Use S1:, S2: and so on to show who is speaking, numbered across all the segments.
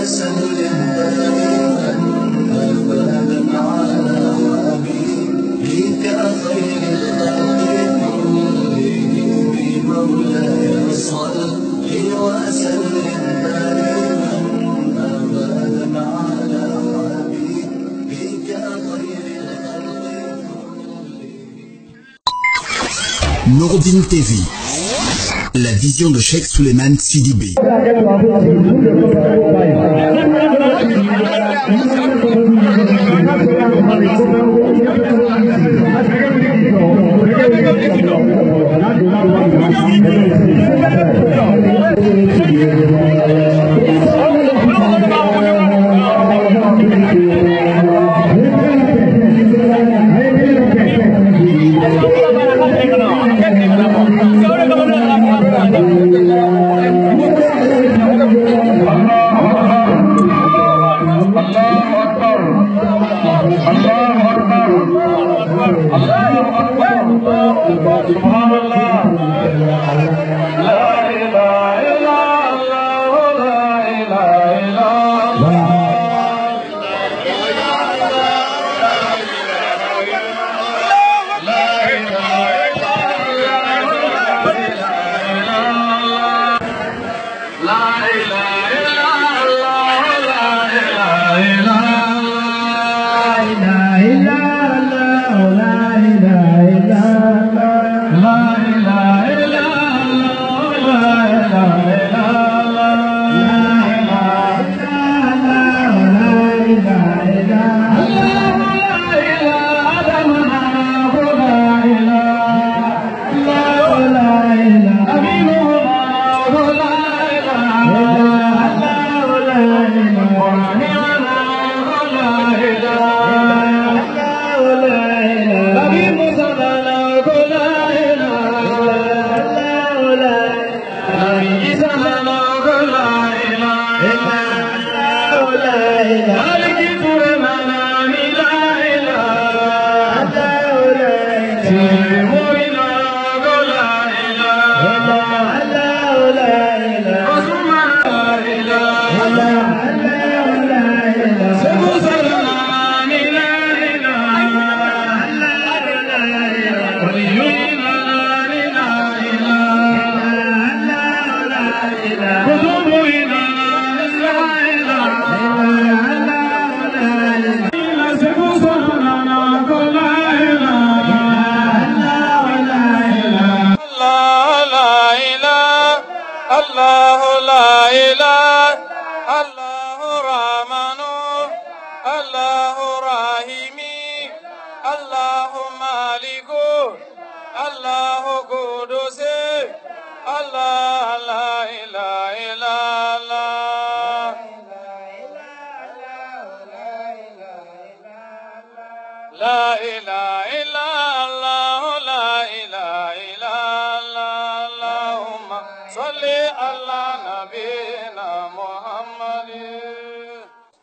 S1: وسلم دائما أبدا على حبيبك خير الخلق كلهم مولاي صل وسلم دائما أبدا على حبيبك خير الخلق كلهم.
S2: Nouroudine TV, la vision de Cheikh Souleymane Sidibé.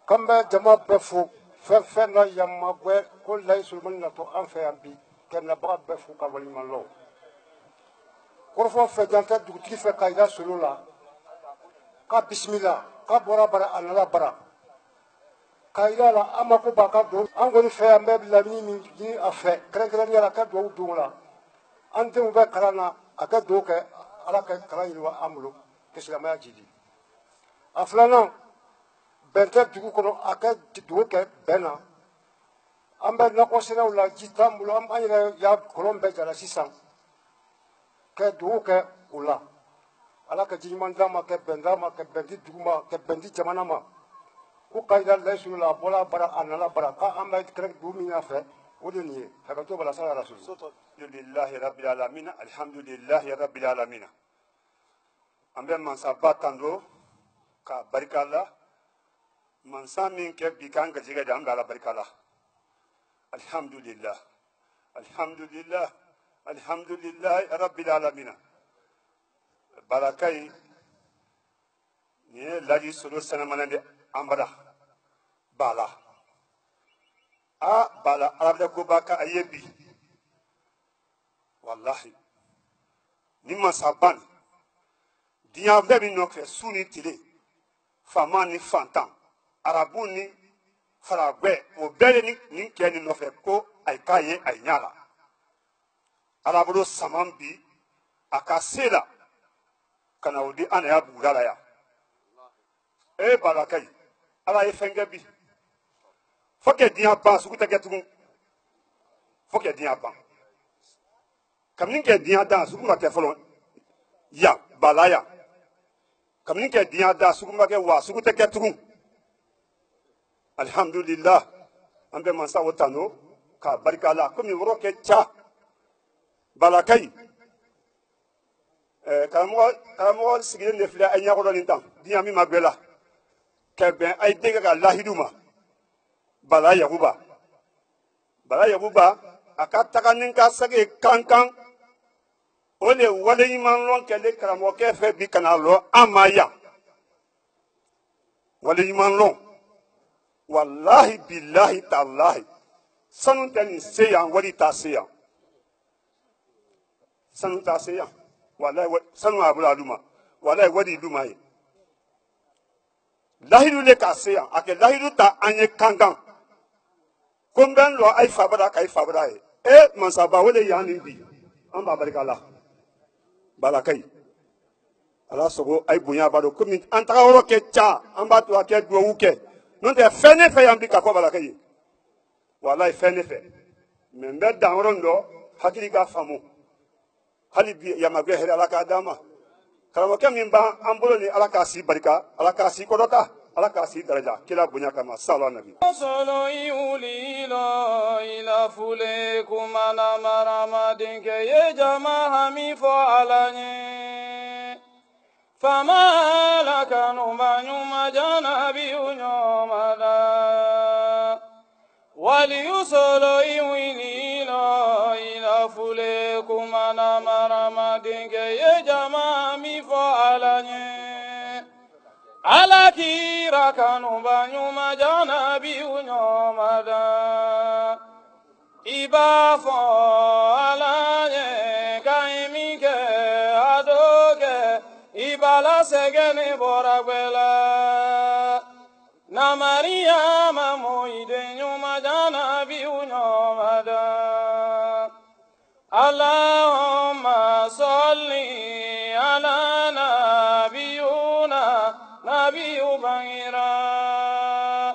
S3: Kamba jama befu fena yamma gwe ko lay sulman na to an fe ambi ken na ba befu ka wali malo ko fo fe janta dugti fe kayda sulula ka bismillah ka bora bara anala bara kayda la amako baka do an goni fe ambe lamini min ni afe kren kren yala ka do dungla ante mu be karana aka do ke ala ka kala yilwa amulu kislama jidi aflana bente dugu kono aka dugu ke bena ambe nako sina la jita mulo am ayre ya kolombe jala sisan ke dugu ke ula ala ka jimanda ma ke benda ma ke bendi dugu ma ke bendi jamana ma ku kaida lesu la bola bara anala bara ka ambe krek du mi afa odoni haka to bala sala rasul lillahi rabbil alamin alhamdulillahi rabbil alamin ambe man sabatando ka barikalla man samin ke bikan ga jiga da ngala barikalla alhamdulillah alhamdulillah alhamdulillah rabbil alamin barakai ni laji solo sana manande ambara bala a bala arabda ko baka ayebi wallahi ni masaban diya bebi no ke suni tile faama ni fantan arabu ni faragwɛ o bɛɛ de nin kɛ nin nɔfɛ ko a k'a ye a ɲa la arabolo saman bi a ka se la ka na o di an y'a buguda la yan balakayi ala ye fɛn kɛ bi fo kɛ diɲɛ ban sugu tɛ kɛ tugun fo kɛ diɲɛ ban kabini kɛ diɲɛ dan sugu ma kɛ fɔlɔ yan bala yan kabini kɛ diɲɛ dan sugu ma kɛ wa sugu tɛ kɛ tugun alihamudulila an bɛ mansa o tano k'a barika la komi yɔrɔ kɛ ca balakayi karamɔgɔ sigilen de filɛ a ɲɛkɔrɔ nin tan diɲɛ min ma gbɛ la ka bɛn a ye denkɛ ka lahidu ma bala yakuba a ka taga ni ka segi kankan o de wale ɲuman lɔn kɛlen karamɔgɔkɛ fɛ bi kana lɔ an ma yan wale ɲuman lɔn walahi bilahi talahi sanu tɛ nin se yan wari t'a se yan sanu t'a se yan walahi sanu a bolo a d'u ma walahi wari d'u ma ye lahidu de k'a se yan a kɛ lahidu ta an ye kankan ko n bɛ n lɔ a ye fabada k'a ye fabada ye mansaba o de y'an nin bi an b'a barika la balakayi ala sogo a ye bonya b'a dɔn komi an taga yɔrɔ kɛ ca an b'a to a kɛ duwawu kɛ n'o tɛ fɛn ne fɛ yan bi ka fɔ balakayi walayi fɛn ne fɛ mɛ n bɛ dan yɔrɔ nin dɔ hakili ka faamu hali bi yamagɛ hɛrɛ ala k'a d'an ma karamɔgɔkɛ min b'an bolo ni ala k'a si barika ala k'a si kɔrɔta ala k'a si daraja kira bonya kama sala nabi
S4: solo iulilo ila fule kumana marama dinke ye jama hami fo alanye fama la kanu banyuma jana bi unyomada wali solo iulilo ila fule kumana marama dinke ye jama hami fo alanye ala kira kanu banyuma jana bi unyomada iba fo ala ye kaimike adoge ibala segene boragbela na maria mamoide nyuma jana bi unyomada allahumma salli ala nabiyuna Nabiyu Bangira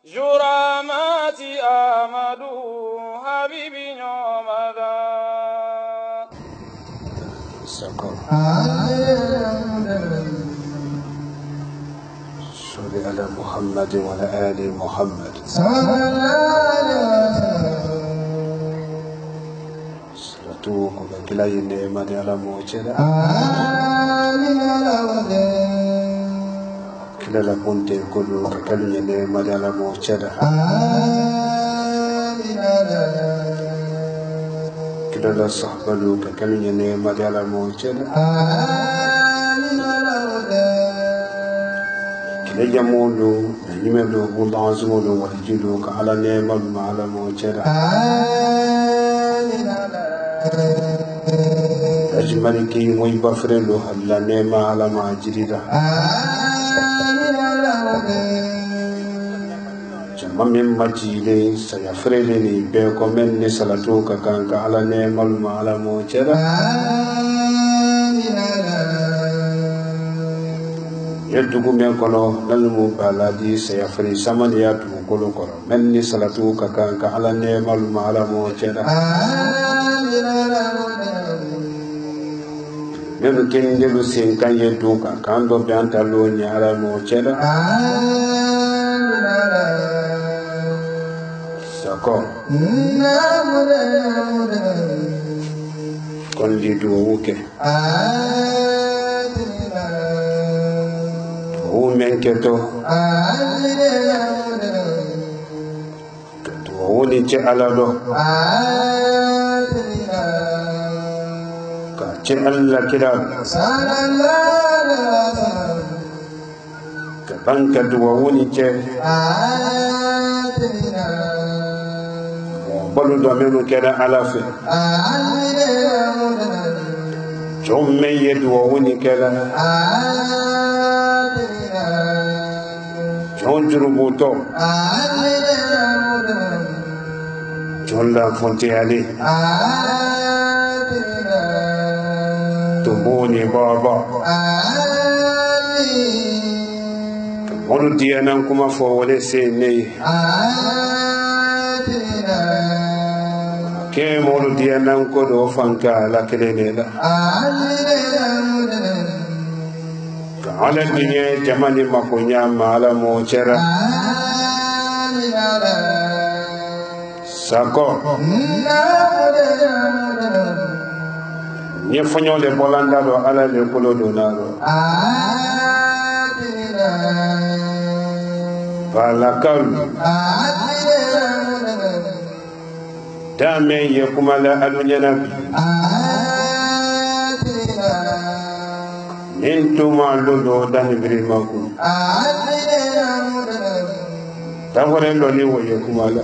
S4: Juramati Amadu Habibi Nyomada
S5: Salli ala Muhammad wa ala ali Muhammad Salatu kubakila yine madi ala mochela la ponte kulu kalu yele madala mo cheda kila la sahbalu kalu yele madala mo cheda kila jamulu yimelu bundanzulu walijilu ka ala ne madala mo cheda ajmaliki moy bafrelo alla ne ma ala ma jirida Jammin majile saya frele ni be ko men ni salatu ka kanka ala ne maluma ala mo chera yeddugu men kono nalmu baladi saya frele samani ya tu kolo koro men ni salatu ka kanka ala ne maluma ala mo chera men kende lu sen kan yeddu ka kando be antalo ni ala mo chera Sako kon di duwawu ke duwawu men keto duwawu ni ce ala do ka ce Allah kira ka banka duwawu ni ce balu do menu kera alafe chom me yedu woni kera John Jurubuto, John La Fontiali, Tumboni Baba, Monu Diana Kuma for what say nay. Ke Monu Diana Kodo Fanka La Kelela. Ala dunia jamani makunya mala mochera sako nye fonyo le bolanda do ala le kolo do naro balakal dame ye kumala alunya nabi Intuma lolo dani birimaku. Tawore loli woye kumala.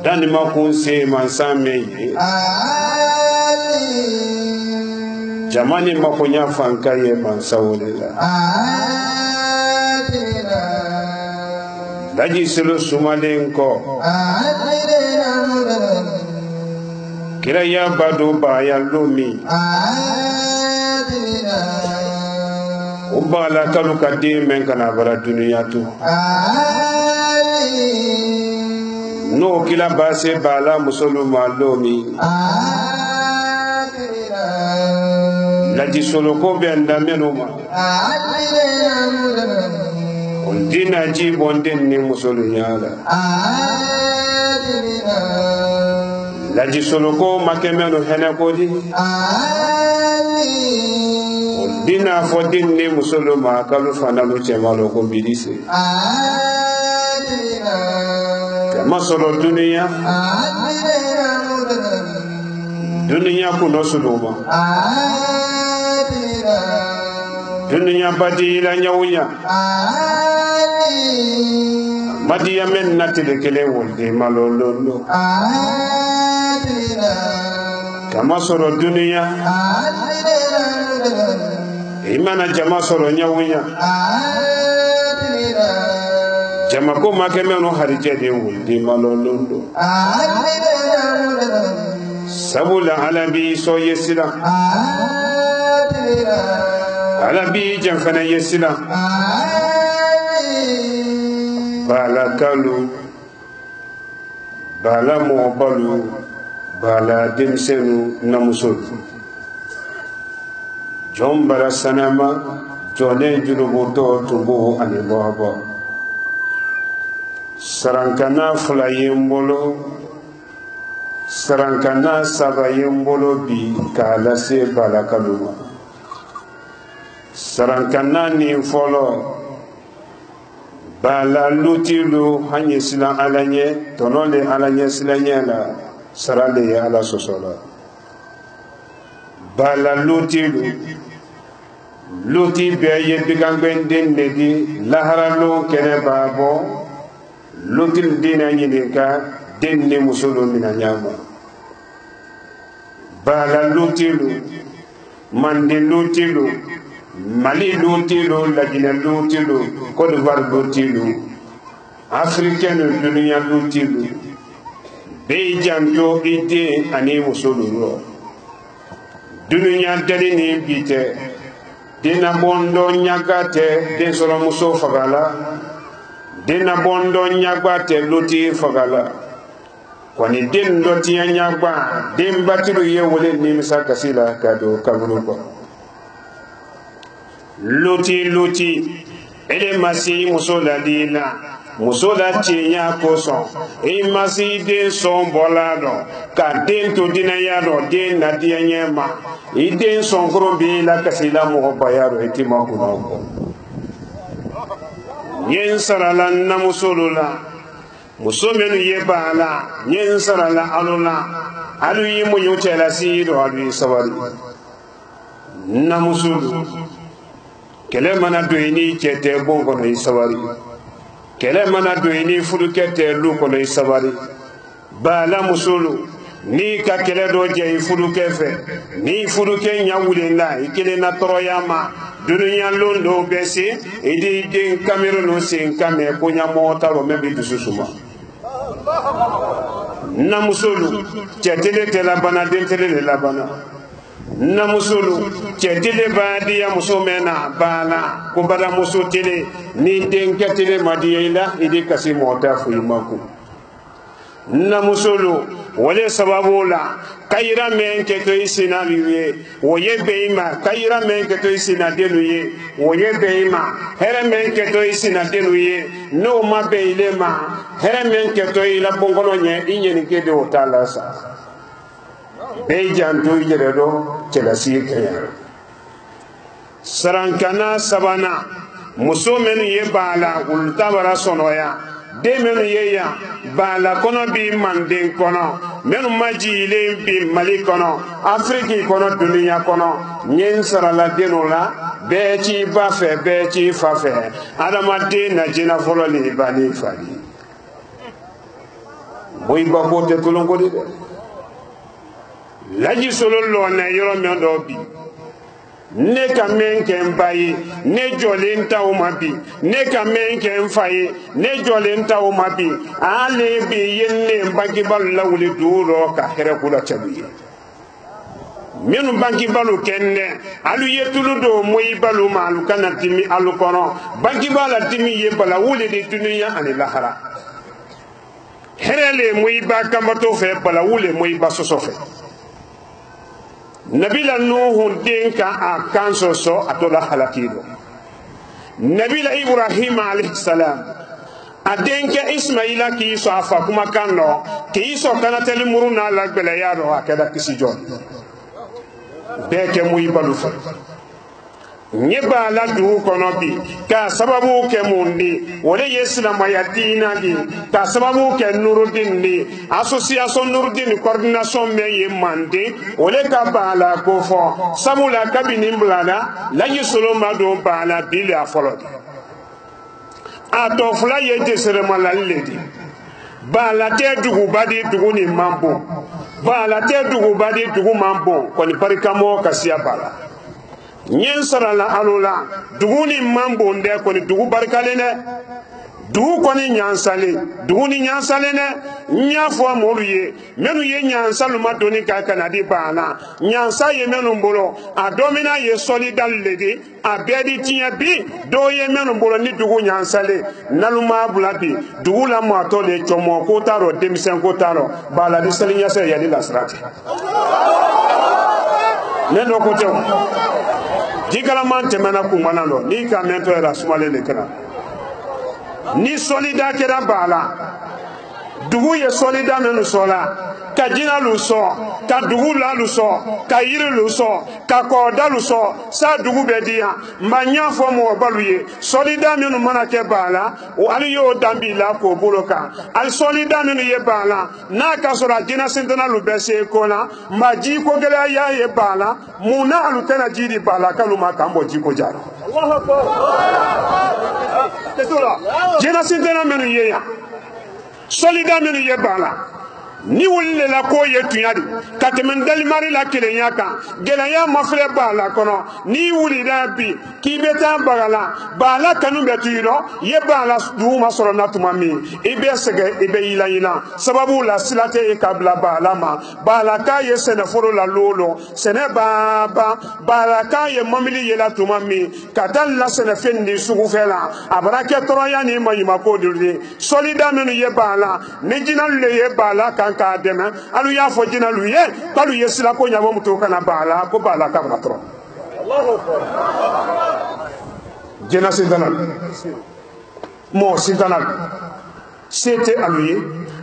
S5: Dani maku se mansame. Jamani makunya fanka ye mansawulela. Daji silo sumalenko. Kira ya badu ba ya lumi ubala kalu kadi men kana bara dunia tu no kila base bala musulma lumi la di solo ko be andamenuma on dina ji bonden ni musulnyala Laji soloko makemeno henekodi Dina fodin ni musulma kalu fanalu chemalo ko bidise Kama solo dunia kuno suluma Dunia badi ila nyawunya Madiya men natile kele wolde malolondo Kama soro dunia Imana jama soro nyawunya Jama ko makemeno harije de wolde malolondo Sabula alabi so yesila Alabi jamfana yesila Bala kalu Bala mobalu Bala dimsenu namusul Jom bara sanama Jone jurubuto tumbu anibaba Sarankana fula yembolo Sarankana saba yembolo bi Kala se bala kaluma Sarankana ni folo Bala lutilu hanye sila alanye tonole alanye silanye la sarale ya ala sosola Bala lutilu luti beye bigangben denne di laharalo kene babo lutil dina nyidika denne musulu minanyama Bala lutilu mandi lutilu Mali lutilu, Lagina lutilu, Côte d'Ivoire lutilu, Africaine dunia lutilu, Bejanto ite ani musulu. Dunia delini bite, Dina bondo nyagate, Den solo muso fagala, Dina bondo nyagate luti fagala. Kwani den doti nyagba, Den batilu ye wole nimisa kasila kado kaburuko. Luti ele masi musola dila musola tinya koso e masi de son bolado ka den to dina yado den na dianyema e den son grobi la kasila mo bayaro etima kuno yen sarala na musolula musomenu yebala yen sarala alula alu yimu yutela sido alu sawari na musulu kele mana doini kete bon kono isawari kele mana doini fudu kete lu kono isawari bala musulu ni ka kele do je fudu kefe ni fudu ke nyawule la ikele na toroyama dunuya londo bese idi den Cameroun sen kame ko nyamota ro mebe dususuma na musolu cetele tela bana den tele la bana na musolu cetele badiya musomena bana ko bada muso tele ni den ketele madiyela idi kasi mota fu imaku na musolu wale sababu la kayira men ke to isina biwe woye beima kayira men ke to isina denuye woye beima here men ke to isina denuye no ma beile ma here men ke to ila bongono nye inye ni ke do talasa be janto yere do celasi ke sarankana sabana muso men ye bala ulta bara sonoya de menu yeya bala kono bi manden kono menu majile bi mali kono afriki kono dunia kono nyen sarala denola bechi bafe bechi fafe adama de na jina folo ni bani fadi boy ba ko te tulongo de laji solo lo na yoro men do bi ne ka men ke mbayi ne jolen taw mabi ne ka men ke mfayi ne jolen taw mabi ale bi yenne mbagi bal lawli duro ka here kula chabi menu banki balu kenne alu yetulu do moyi balu malu kana timi alu kono banki bala timi ye bala wule de dunya ani lahara herele moyi ba kambato fe bala wule moyi ba sosofe nabila nuhu denka a kanso so atola halakido nabila ibrahim alayhi salam adenka ismaila ki so afa kuma kanno ki so kana tel muruna la gbele yaro akeda kisijo beke muy balu fa nyeba la du kono bi ka sababu ke mundi wala yeslama ya dina gi ka sababu ke nurudin ni association nurudin coordination me ye mande wala ka bala ko fo samula kabini mblana la yesolo ma do bala bila folo ato fula ye desere mala ledi bala te dugu badi dugu ni mambo bala te dugu badi dugu mambo ko ni parikamo kasia bala nyen sarala alula duguni mambo nde ko ni dugu barkale ne dugu ko ni nyansale ne nya fo moruye menu ye nyansalu madoni ka kanadi bana nyansa ye menu mbolo adomina ye solidal ledi abedi tinya bi do ye menu mbolo ni dugu nyansale naluma bulabi dugu la mato le chomo ko taro demisen ko taro bala di salinya se ya di lasrati ne do ko tew jikala man temana kumana no ni ka mento era sumale le kana ni solida kera bala dugu ye solida menu sola ka jina lu so ka dugu la lu so ka yiri lu so ka koda lu so sa dugu be dia manya fo mo baluye solida menu mana ke bala o ali yo dambi la ko boloka al solida menu ye bala na ka sora jina sentana lu be se ko na maji ko gele ya ye bala muna alu tena jidi bala kaluma kambo ji ko jaro Allahu akbar tesula jina sentana menu ye ya solida menu ye bala ni wulle la ko ye tunyadi katemen dal mari la kelenya kan gelanya mafre bala kono ni wuli da bi ki beta bagala bala kanu betiro ye bala du masoro natuma mi ibe sege ibe yila sababu la silate e kabla bala ma bala ka ye sene foro la lolo sene baba bala ka ye mamili ye la tuma mi kadal la sene fendi sugu fela abrake toroya ni mayima ko dirdi solida menu ye bala ni jinal le ye bala kan ka dema alu ya fo jina lu ye kalu yesila ko nyabo muto kana bala ko bala ka bratro Allahu akbar jina sintana mo sintana sete aluye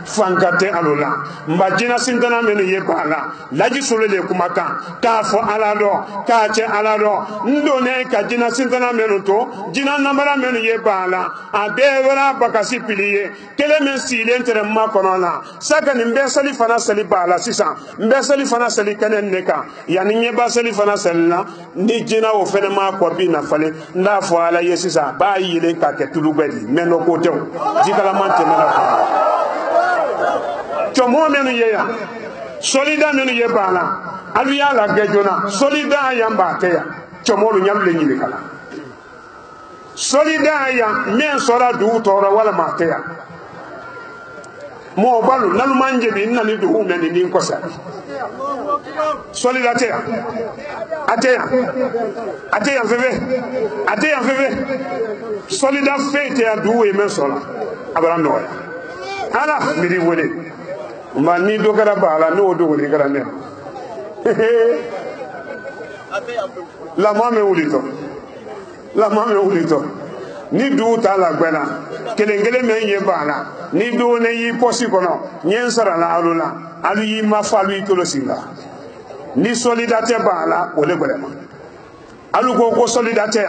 S5: fankate alula mbajina sintana menu ye bala laji solele kumaka ka fo alado ka che alado ndone ka jina sintana menu to jina nambara menu ye bala abewera bakasi piliye kele men silentere makonona saka ni mbesali fana sali bala sisa mbesali fana sali kanen neka yani nye basali fana salina ni jina o fene ma ko bi na fale nda fo ala yesisa ba yile ka ke tulubedi meno ko tew jikala mante mena chomo menu yeya solida menu ye bala alu ya la gejona solida yamba teya chomolu nyamle nyini kala solidaya men sora du tora wala mateya mo balu nalu manje bi nani du men ni ko sa solidatea ateya feve solida fete ya du e men sola abara noya ala miri wole ma ni do kara bala no do wole kara ne la mame ulito ni du ta la gbena kelengele men ye bala ni du ne yi posi kono nyen sara la alula alu yi ma falu ikolo singa ni solidarité bala ole gbema alu ko solidarité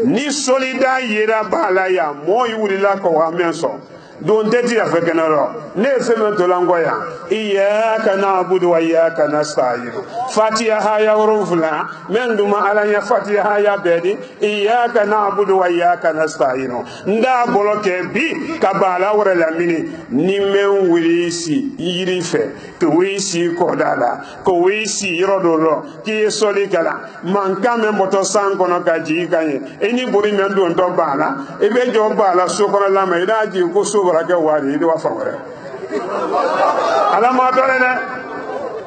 S5: ni solida yera bala ya mo yuri la ko wa menso don dedi ya fekenoro ne feme to langoya iyyaka na'budu wa iyyaka nasta'in fatiha ya urufla men duma ala ya fatiha ya bedi iyyaka na'budu wa iyyaka nasta'in nda boloke bi kabala wala lamini ni men wirisi yirife to wisi kodala ko wisi rodoro ki soli kala mankame moto sanko no kaji kanye eni buri men don to bala ebe jo bala so kono lama ida ji ko so baraka wari do wa fawre ala ma dole ne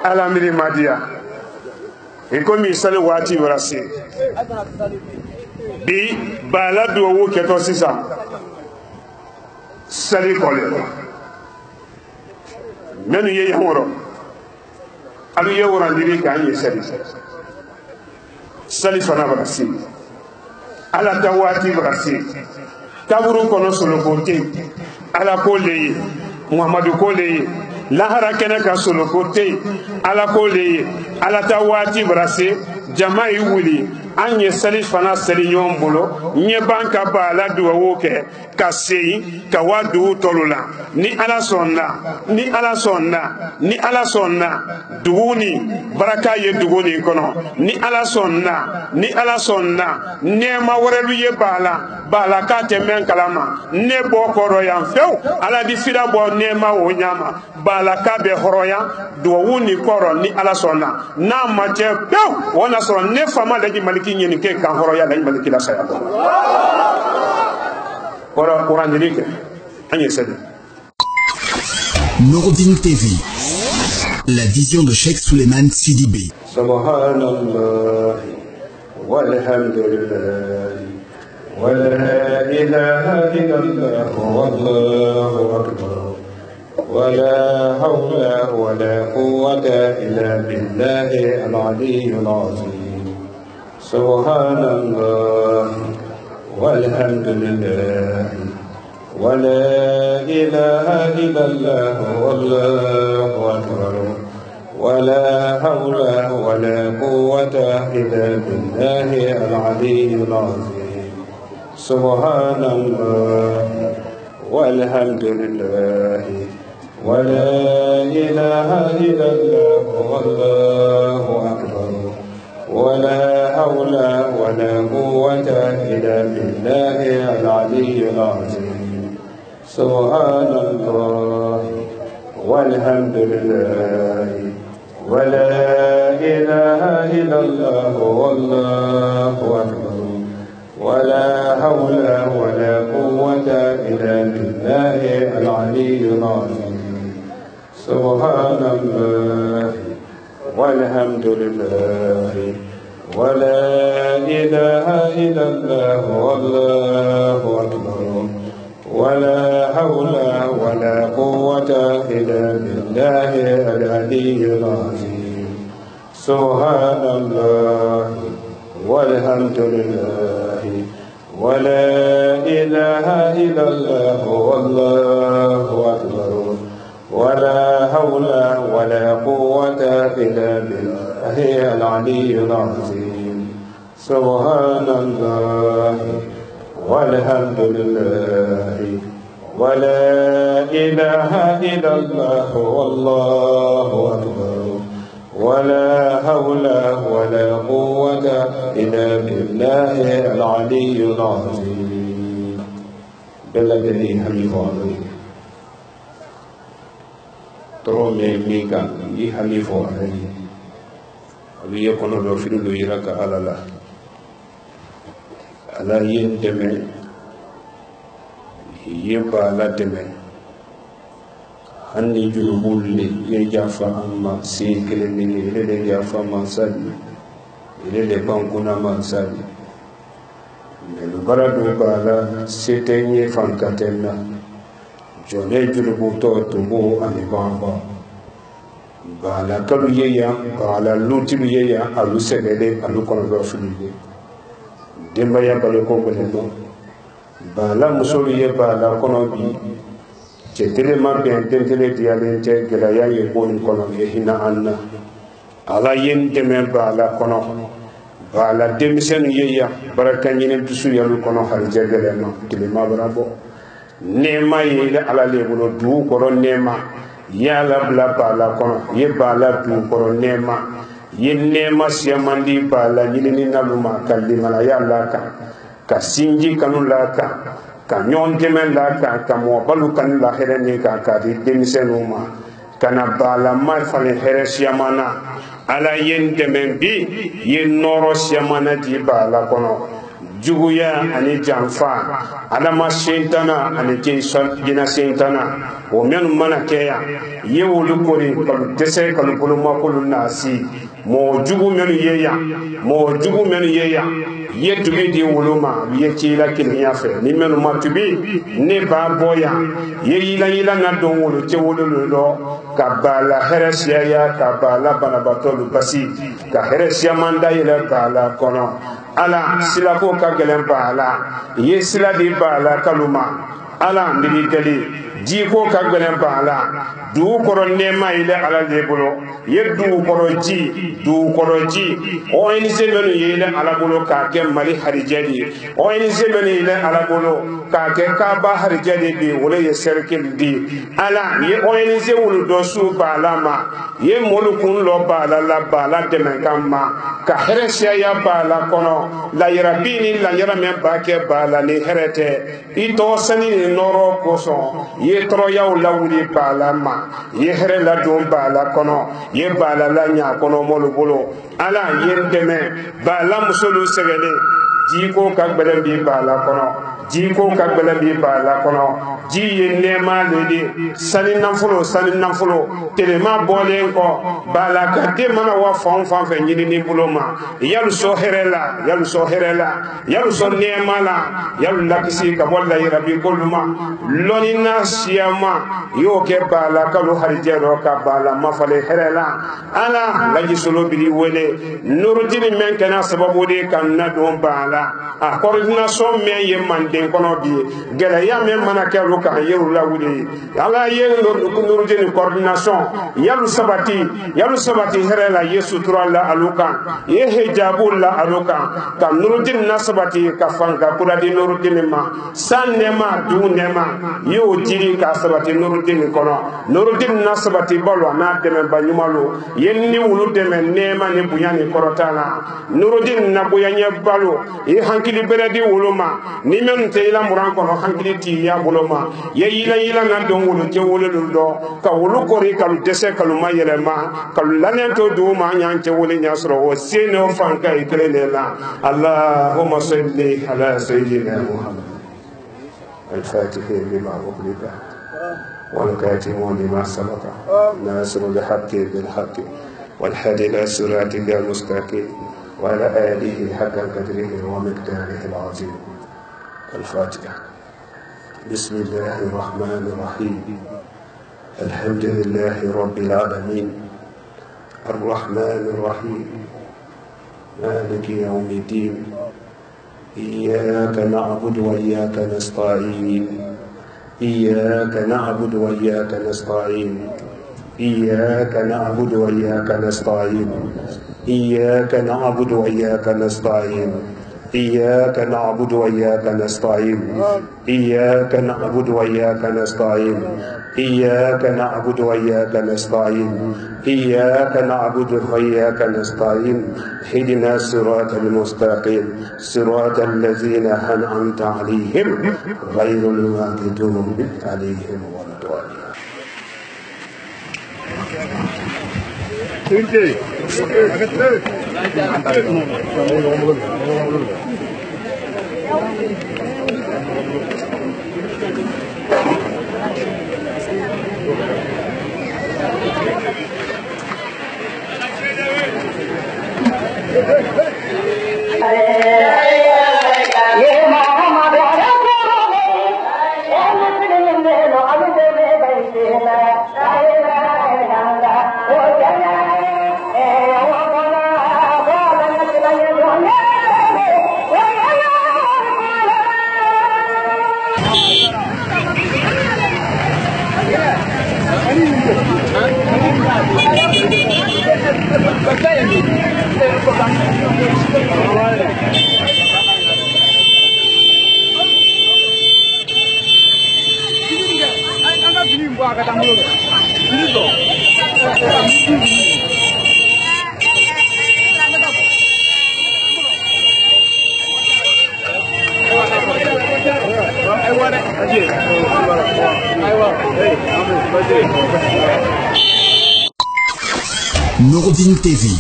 S5: ala miri madia e ko mi sale wati warase bi bala do wo keto sisa sali kole menu ye yawro alu ye wora ndiri ka ye sali fana barasi ala tawati barasi kaburu kono solo kote ala ko leye muhammadu ko leye lahara kene ka solo kote ala ko leye ala tawati barasi jama'i wuli anye sali fana sali nyom bolo nye banka bala duwa woke ka sei ka wadu tolula ni ala sonna duguni baraka ye duguni kono ni ala sonna nema warelu ye bala ka temen kalama ne bo koro yan few ala di fida bo nema wo nyama bala ka be horoya duwuni koro ni ala sonna na mate pew wona so ne fama daji maliki nyeni ke kan horoya daji maliki la saya ora Quran dirike anye sede
S2: Nourdine TV, la vision de Cheikh Souleymane Sidibé.
S6: Subhanallah, walhamdulillah, wa la ilaha illallah, wallahu akbar, wa la hawla wa la quwwata illa billahi al-aliyyil azim. Subhanallah, walhamdulillah, ولا إله إلا الله والله أكبر ولا حول ولا قوة إلا بالله العلي العظيم سبحان الله والحمد لله ولا إله إلا الله والله أكبر ولا حول ولا قوة إلا بالله العلي العظيم سبحان الله والحمد لله ولا إله إلا الله والله أكبر ولا حول ولا قوة إلا بالله العلي العظيم سبحان الله والحمد لله ولا إله إلا الله والله أكبر ولا حول ولا قوة إلا بالله العلي العظيم سبحان الله والحمد لله ولا إله إلا الله والله أكبر ولا حول ولا قوة إلا بالله العلي العظيم سبحان الله والحمد لله ولا إله إلا الله والله أكبر ولا حول ولا قوة إلا بالله العلي العظيم بالذي حليفه ترومي ميكا يحليفه عليه أبي يكون له في يرك على الله ala yen deme yeba ala deme hanni junubulle ye jafa amma si kele ni ile jafa mansadi ile bankuna mansadi melu baradu bala setenye fankatenna jone junubu to tumbo ani bamba bala kalu yeya bala lutilu yeya alu segede alu kono fuluye demba ya balo ko bonno bala musolu ye bala kono bi cetele ma ben tentele dialen te gela ya ye ko ni kono ye hina anna ala yen deme bala kono bala demisen yeya baraka nyinen tusu yalu kono har jegele no tele ma barabo nema ye ala le bolo du koro nema yala bla bala kono ye bala du koro nema ye nema siamandi bala nyini naluma kalima la yalla ka sinji kanu la ka nyonte men la ka mo balu kan la hereni ka di demisenuma kana bala ma fale here siamana ala yente men bi ye noro siamana di bala kono juguya ani janfa adama sentana ani jina sentana o men mana keya ye wolu kori kalu dese kalu bolo makolu nasi mo jugu men yeya ye tubi di woluma ye chila kiliya fe ni men matubi ne ba boya ye yila na don wolu che wolu do ka bala heresia ya ka bala banabatolu basi ka heresia manda yele bala kono ala sila ko ka gelen bala ye sila di bala kaluma ala ndigi gali ji ko ka gelen bala du koro nema ile ala lebolo ye du koro ji o en zemenu ile ala bolo ka ke mali harijadi o en zemenu ile ala bolo ka ke ka ba harijadi bi wala ye serkel di ala ye o en zewulu do su bala ma ye molukun lo bala la bala de men kamma ka heresia ya bala kono la yarabini la yarame ba ke bala ni herete ito sani ni noro koso ye tro yaw lawuli bala ma ye here la dum bala kono ye bala la nya kono molu bolo ala yendeme bala musulu segele jiko ka gbele bi bala kono jiko ka gbele bi bala kono ji ye nema lede sani namfulo telema bole ko bala ka de mana wa fon fe nyini ni buloma yalu so herela yalu so nema la yalu lakisi ka bolla yirabi koluma lonina siyama yo ke bala ka lo harijero ka bala mafale herela ala laji solo bi wele nurudini men kana sababu de kan na don bala a coordination men ye manden kono bi gele ya men mana ke lo ka yeru la wuli ala ye nurudini coordination yalu sabati herela yesu turalla aluka ye hijabul la aluka ka nurudini nasabati ka fanka kuradi nurudini ma sanema du nema yo jiri ka sabati nurudini kono nurudini nasabati balo na deme banyumalo yenni wulu deme nema ne buyani korotala nurudini na buyanya balo e hankili beredi wuluma ni men te ila muran kono hankili ti ya buluma ye ila na don wulu te wulu do ka wulu kori kalu dese kalu mayelema kalu lanento du ma nyante wulu nyasro o seno fanka ikrelela allahumma salli ala sayyidina muhammad الفاتح لما أغلق والكاتم لما سبق ناصر الحق بالحق والهادي إلى صراطك المستقيم وعلى آله حق قدره ومقداره العظيم الفاتحة بسم الله الرحمن الرحيم الحمد لله رب العالمين الرحمن الرحيم مالك يوم الدين إياك نعبد وإياك نستعين إياك نعبد وإياك نستعين إياك نعبد وإياك نستعين إياك نعبد وإياك نستعين إياك نعبد وإياك نستعين إياك نعبد وإياك نستعين إياك نعبد وإياك نستعين إياك نعبد وإياك نستعين اهدنا الصراط المستقيم صراط الذين أنعمت عليهم غير المغضوب عليهم ولا الضالين
S2: Nouroudine TV,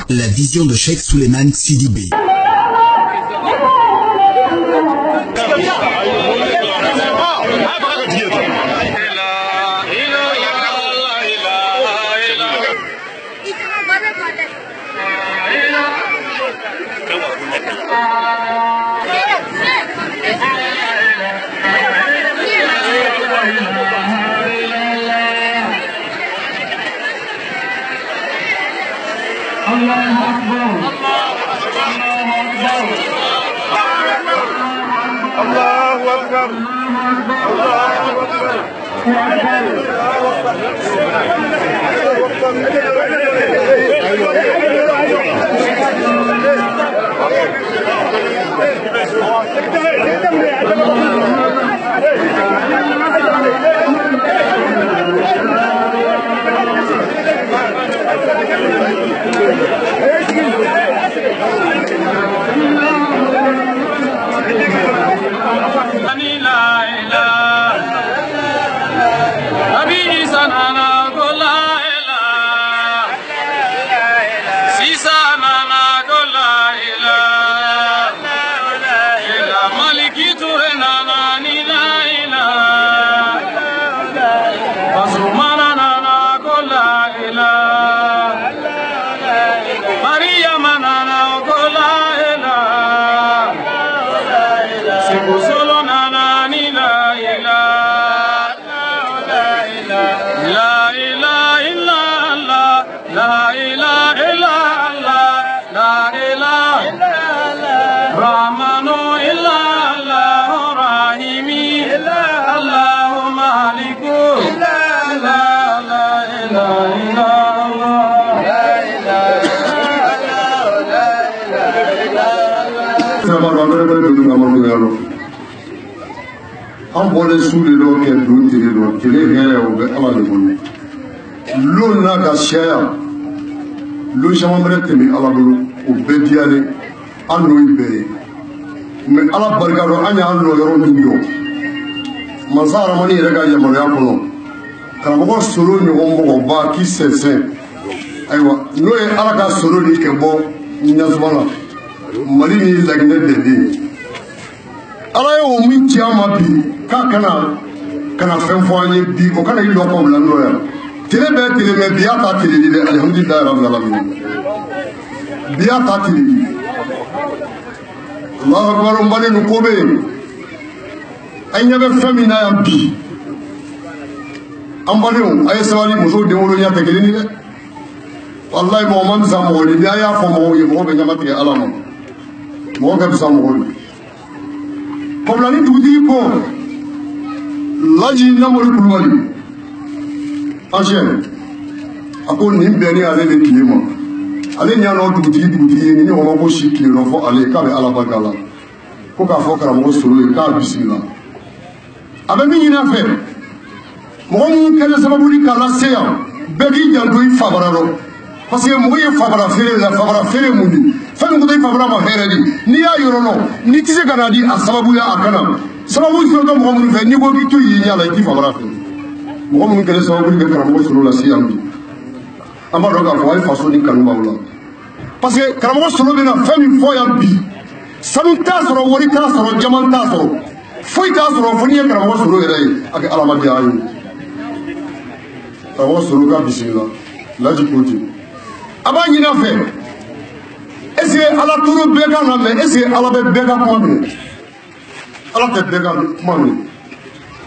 S2: la vision de Cheikh Souleymane Sidibé.
S7: An bɔlen su de dɔ kɛ don tile dɔ tile hɛrɛ o bɛ ala de bolo lon n'a ka sɛya lon caman bɛ tɛmɛ ala bolo o bɛɛ diyalen an n'o ye bɛɛ ye mɛ ala barika dɔn an y'an nɔ yɔrɔ min dɔn masa aramani yɛrɛ ka yamaruya kɔnɔ karamɔgɔ solo ɲɔgɔn mɔgɔba k'i sɛnsɛn ayiwa n'o ye ala ka solo ni kɛ bɔ ɲasuma la mali ni laginɛ bɛɛ bɛ yen ala ye o min ci an ma bi k'a kana fɛn fɔ an ye bi o kana i lɔ kɔ bila n'o ye tile bɛɛ tile mɛ bi y'a ta tile di dɛ alihamudulilayi rabbil alamin bi y'a ta tile di Allahu akbar n baden ko bɛ yen an ɲɛ bɛ fɛn min na yan bi an badenw a ye sabali musow denwolo ɲɛ tɛ kelen ni dɛ walayi mɔgɔ ma bisa mɔgɔ ni an y'a fɔ mɔgɔw ye mɔgɔ bɛ ɲama tigɛ ala ma mɔgɔ ka bisa mɔgɔw ye kɔbilani dugutigi ko Laji Namori Kulubali ancien a ko nin bɛɛ ni ale de tile ma ale ɲanɔ dugutigi ye ni ɲɔgɔn ma ko si tile dɔ fɔ ale k'a bɛ ala barika la ko k'a fɔ karamɔgɔ Solo ye k'a bisimila a bɛ min ɲini a fɛ mɔgɔ minnu kɛlen sababu ni k'a lase yan bɛɛ k'i janto i fabara dɔn parce que mɔgɔ ye fabara feere la fabara feere mun di fɛn min ko i fabara ma hɛrɛ di n'i y'a yɔrɔ lɔ n'i tɛ se ka n'a di a sababu ya a kana sababu sɔrɔ mɔgɔ minnu fɛ n'i ko k'i to y'i ɲɛ la i t'i fabara fɛ mɔgɔ minnu kɛlen sababu ni kɛ karamɔgɔ Solo la se yan bi an b'a dɔn k'a fɔ a ye faso ni kanu b'aw la parce que karamɔgɔ Solo bɛna fɛn min fɔ yan bi sanu t'a sɔrɔ wari t'a sɔrɔ jama t'a sɔrɔ foyi t'a sɔrɔ fo n'i ye karamɔgɔ sɔrɔ yɛrɛ ye a kɛ alamadenya ye karamɔgɔ sɔrɔ ka bisimila Laji Kote a b'a ɲini a fɛ est-ce que ala turu bɛɛ ka lamɛn est-ce que ala bɛ bɛɛ ka kuma minɛ ala tɛ bɛɛ ka kuma minɛ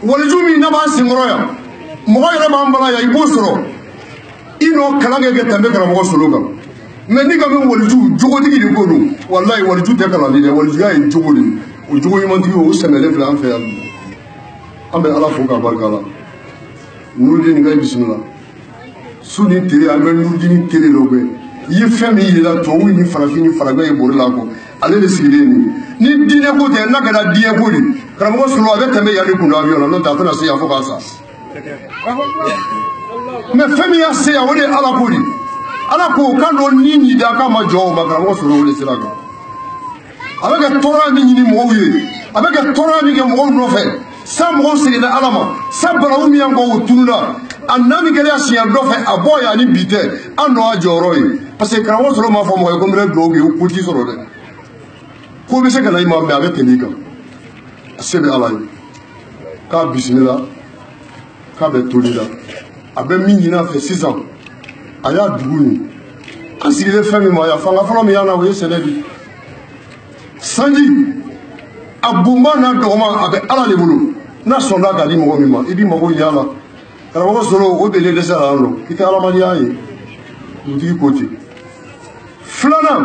S7: waliju min n'a b'a senkɔrɔ yan mɔgɔ yɛrɛ b'an bala yan i b'o sɔrɔ i n'o kalan kɛ tɛmɛ karamɔgɔ sɔrɔ kan mais ni ka min waliju jogodigi de ko don walayi waliju tɛ kalan di dɛ walijuya ye jogo de o jogo ɲumantigi o sɛmɛlen filɛ an fɛ yan an bɛ ala fo k'a barika la Nurudini ka bisimila su ni tere an bɛ Nurudini tere dɔ bɛ i ye fɛn min yɛlɛ tubabu ni farafin ni faragɛ ye bori la kɔ ale de sigilen ni diinɛ ko tɛ n'a kɛra diɲɛ ko de karamɔgɔ sɔrɔ a bɛ tɛmɛ yan de kun avion na n'o tɛ a tɛna se yan fo k'a sa mais fɛn min y'a se yan o de ye ala ko de ala ko k'a dɔn ni nin da k'a ma jɔ o ma karamɔgɔ sɔrɔ o de sira kan a bɛ kɛ tɔɔrɔya min ɲini mɔgɔw ye a bɛ kɛ tɔɔrɔya min kɛ mɔgɔw nɔfɛ sa mɔgɔw seginna ala ma sa barawu min y'an bɔ o tununa a na min kɛra siɲɛ dɔ fɛ a bɔ yan ni bi tɛ an nɔ a jɔyɔrɔ ye parce que karamɔgɔ sɔrɔ m'a fɔ mɔgɔ ye ko n bɛna dugawu kɛ ko ti sɔrɔ dɛ ko bɛ se ka na i ma mɛ a bɛ tɛmɛ i kan a se bɛ ala ye k'a bisimila k'a bɛ toli la a bɛ min ɲini a fɛ sisan a y'a dugu nin an sigilen fɛn min ma yan fanga fɔlɔ min y'an na o ye sɛnɛ di sanji a bunba n'a dɔgɔma a bɛ ala de bolo n'a sɔnna k'a di mɔgɔ min ma i b'i mago ɲɛ a la karamɔgɔ sɔrɔ o bɛlen dɛsɛ la yan nɔ i tɛ alamadenya ye dugutigi ko ten filanan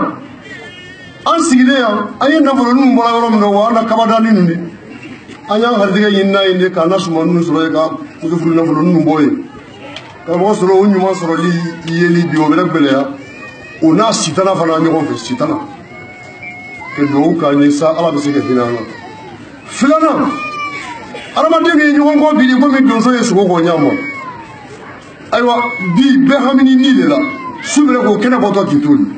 S7: an sigilen yan an ye nafoloninw bɔra yɔrɔ min na wa an na kabadani ninnu de an y'an garijɛgɛ ɲini n'a ye de k'an na sumaninw sɔrɔ ye ka muso furu nafoloninw bɔ yen karamɔgɔ sɔrɔ o ɲuman sɔrɔli yeli bi o bɛ gɛlɛya o n'a sitana fana ɲɔgɔn fɛ sitana ka dugawu k'an ye sa ala bɛ se ka hinɛ an na filanan adamaden min ye ɲɔgɔn kɔ bi de komi donso ye sogo kɔ ɲa ma ayiwa bi bɛɛ hamini ni de la su bɛrɛ k'o kɛnɛ bɔtɔ k'i to nin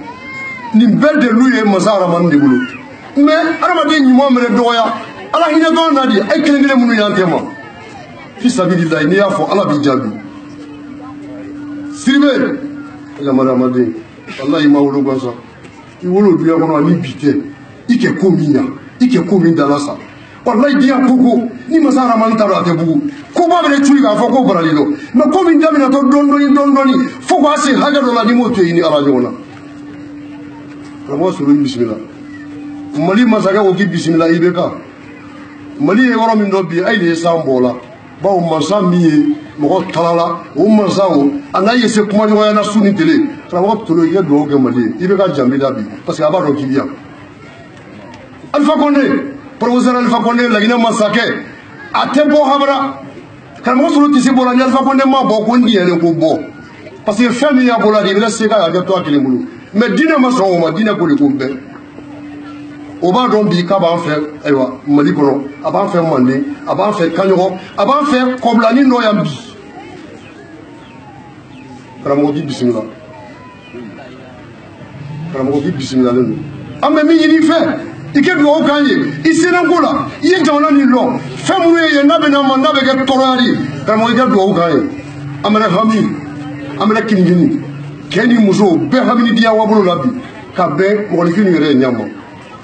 S7: nin bɛɛ delilu ye masa aramani de bolo mais adamaden ɲuman minɛ dɔgɔya ala hinɛ dɔn na di a ye kelen kelen minnu y'an tɛ ma fi sabilillahi n'i y'a fɔ ala b'i jaabi Siribe yamari amaden wallahi ma wolo gansa i wolo duya kɔnɔ ani bi tɛ i kɛ ko min ɲa i kɛ ko min dala sa wallahi diya koko ni masa aramani ta dɔn a tɛ bugu koba bɛna curi k'a fɔ ko barali dɔ mais ko min daminɛtɔ dɔɔni fo k'a se hakɛ dɔ la n'i m'o to yen ni ala ɲɔgɔn na karamɔgɔ sɔrɔ i bisimila mali masakɛ ko k'i bisimila i bɛ kan mali ye yɔrɔ min dɔ bi a ye de ye san bɔ la bawo masa min ye mɔgɔ talala o masa o a n'a ye se kumaɲɔgɔnya na su ni tele karamɔgɔ tolo i ka dugawu kɛ mali ye i bɛ ka janbi da bi parce que a b'a dɔn k'i bi yan Alpha Condé professeur Alpha Condé Laginɛ masakɛ a tɛ bɔ habara karamɔgɔ sɔrɔ tɛ se bɔ la ni Alpha Condé ma bɔ ko n diɲɛlen ko bɔ parce que fɛn min y'a bɔ la de i bɛna se k'a kɛ to a kelen bolo mais diinɛ ma sɔn o ma diinɛ ko de ko bɛɛ o b'a dɔn bi k'a b'an fɛ ayiwa mali kɔnɔ a b'an fɛ manden a b'an fɛ kaɲɔgɔn a b'an fɛ kɔbilani nɔ yan bi karamɔgɔ k'i bisimila karamɔgɔ k'i bisimilalen don an bɛ min ɲini i fɛ i kɛ dugawu k'an ye i senenko la i ye jamana nin lɔ fɛn minnu ye yen n'a bɛ na ma n'a bɛ kɛ tɔɔrɔya de ye karamɔgɔ i kɛ dugawu k'an ye an bɛna hami an bɛna kinigini cɛ ni muso bɛɛ hamini diya wabolo la bi ka bɛn mɔgɔninfin yɛrɛ ye ɲama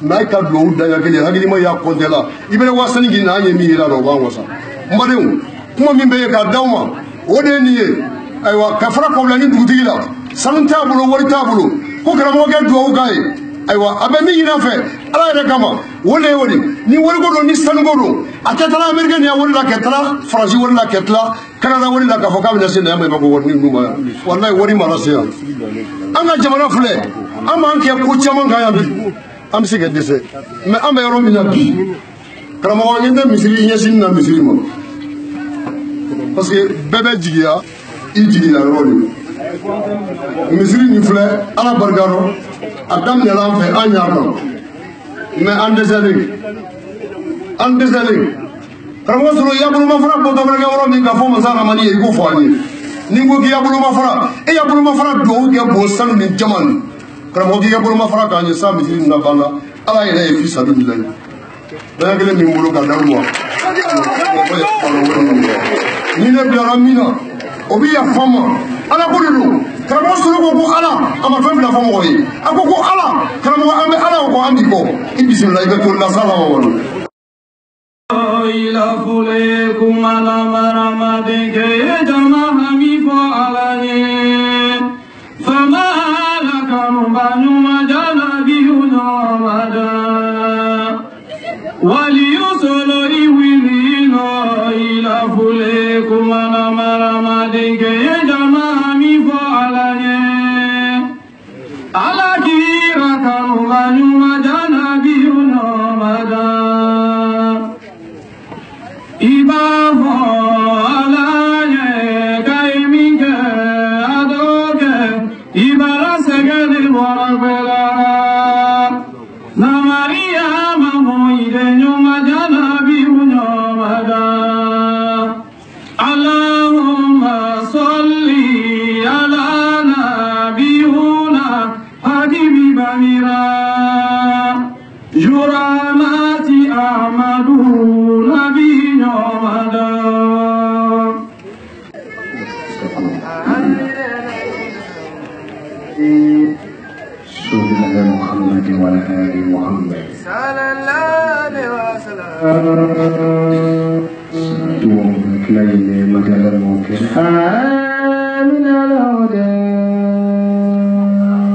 S7: n'a ye ka dugawu daɲa kelen hakilima y'a kɔntɛ la i bɛna wasani k'i na an ye min yira la o b'an wasa n badenw kuma min bɛ yen k'a d'aw ma o de ye nin ye ayiwa ka fara kɔbilani dugutigi la sanu t'a bolo wari t'a bolo ko karamɔgɔ kɛ dugawu k'a ye ayiwa a bɛ min ɲini a fɛ ala yɛrɛ kama o de ye o de ni wariko don ni sanuko don a tɛ tala amerikɛn ni ya wari la kɛ tala faransi wari la kɛ tila kanada wari la k'a fɔ k'a bɛna se na yan ma i ma ko wari ninnu ma yan walayi wari ma lase yan an ka jamana filɛ an b'an kɛ ko caman kan yan bi an bɛ se ka dɛsɛ mais an bɛ yɔrɔ min na bi karamɔgɔ ɲɛ tɛ misiri ɲɛsin na misiri ma parce que bɛɛ bɛ jigiya i jigila yɔrɔ de don misiri nin filɛ ala barika rɔ a daminɛla an fɛ an y'a kan mais an dɛsɛlen karamɔgɔ sɔrɔ yabolomafara bɔtɔ fana kɛ yɔrɔ min k'a fɔ masa aramani ye i k'o fɔ an ye ni n ko k'i yabolomafara e yabolomafara dugawu kɛ bon sanu ni jama nin karamɔgɔ k'i yabolomafara k'an ye sa misiri nin na ban na ala yɛrɛ ye fi sabilillahi daɲɛ kelen min bolo ka d'aw ma ni ne bilara min na o bɛ yafa n ma ala ko de don karamɔgɔ sɔrɔ ko ala a ma fɛn bila fɔ mɔgɔ ye a ko ala karamɔgɔ an bɛ ala ko an di kɔ i bisimila i bɛ to la sala ma wolo
S4: ila fule kumala marama denge jama hami fo alanye fama la kanu banu majana bihuna mada wali usolo iwilino ila fule kumala marama denge jama hami fo alanye ala kira kanu banu majana bihuna mada Ibavo alaye kaimike adoke ibara segede warabela na Maria mamoide nyuma jana biuno mada Allahumma salli ala nabiyuna habibi bamira juramati ahmadu nabi
S8: محمد وعلى آل محمد صلى الله عليه وسلم كلين مجال الممكن آمين على هدى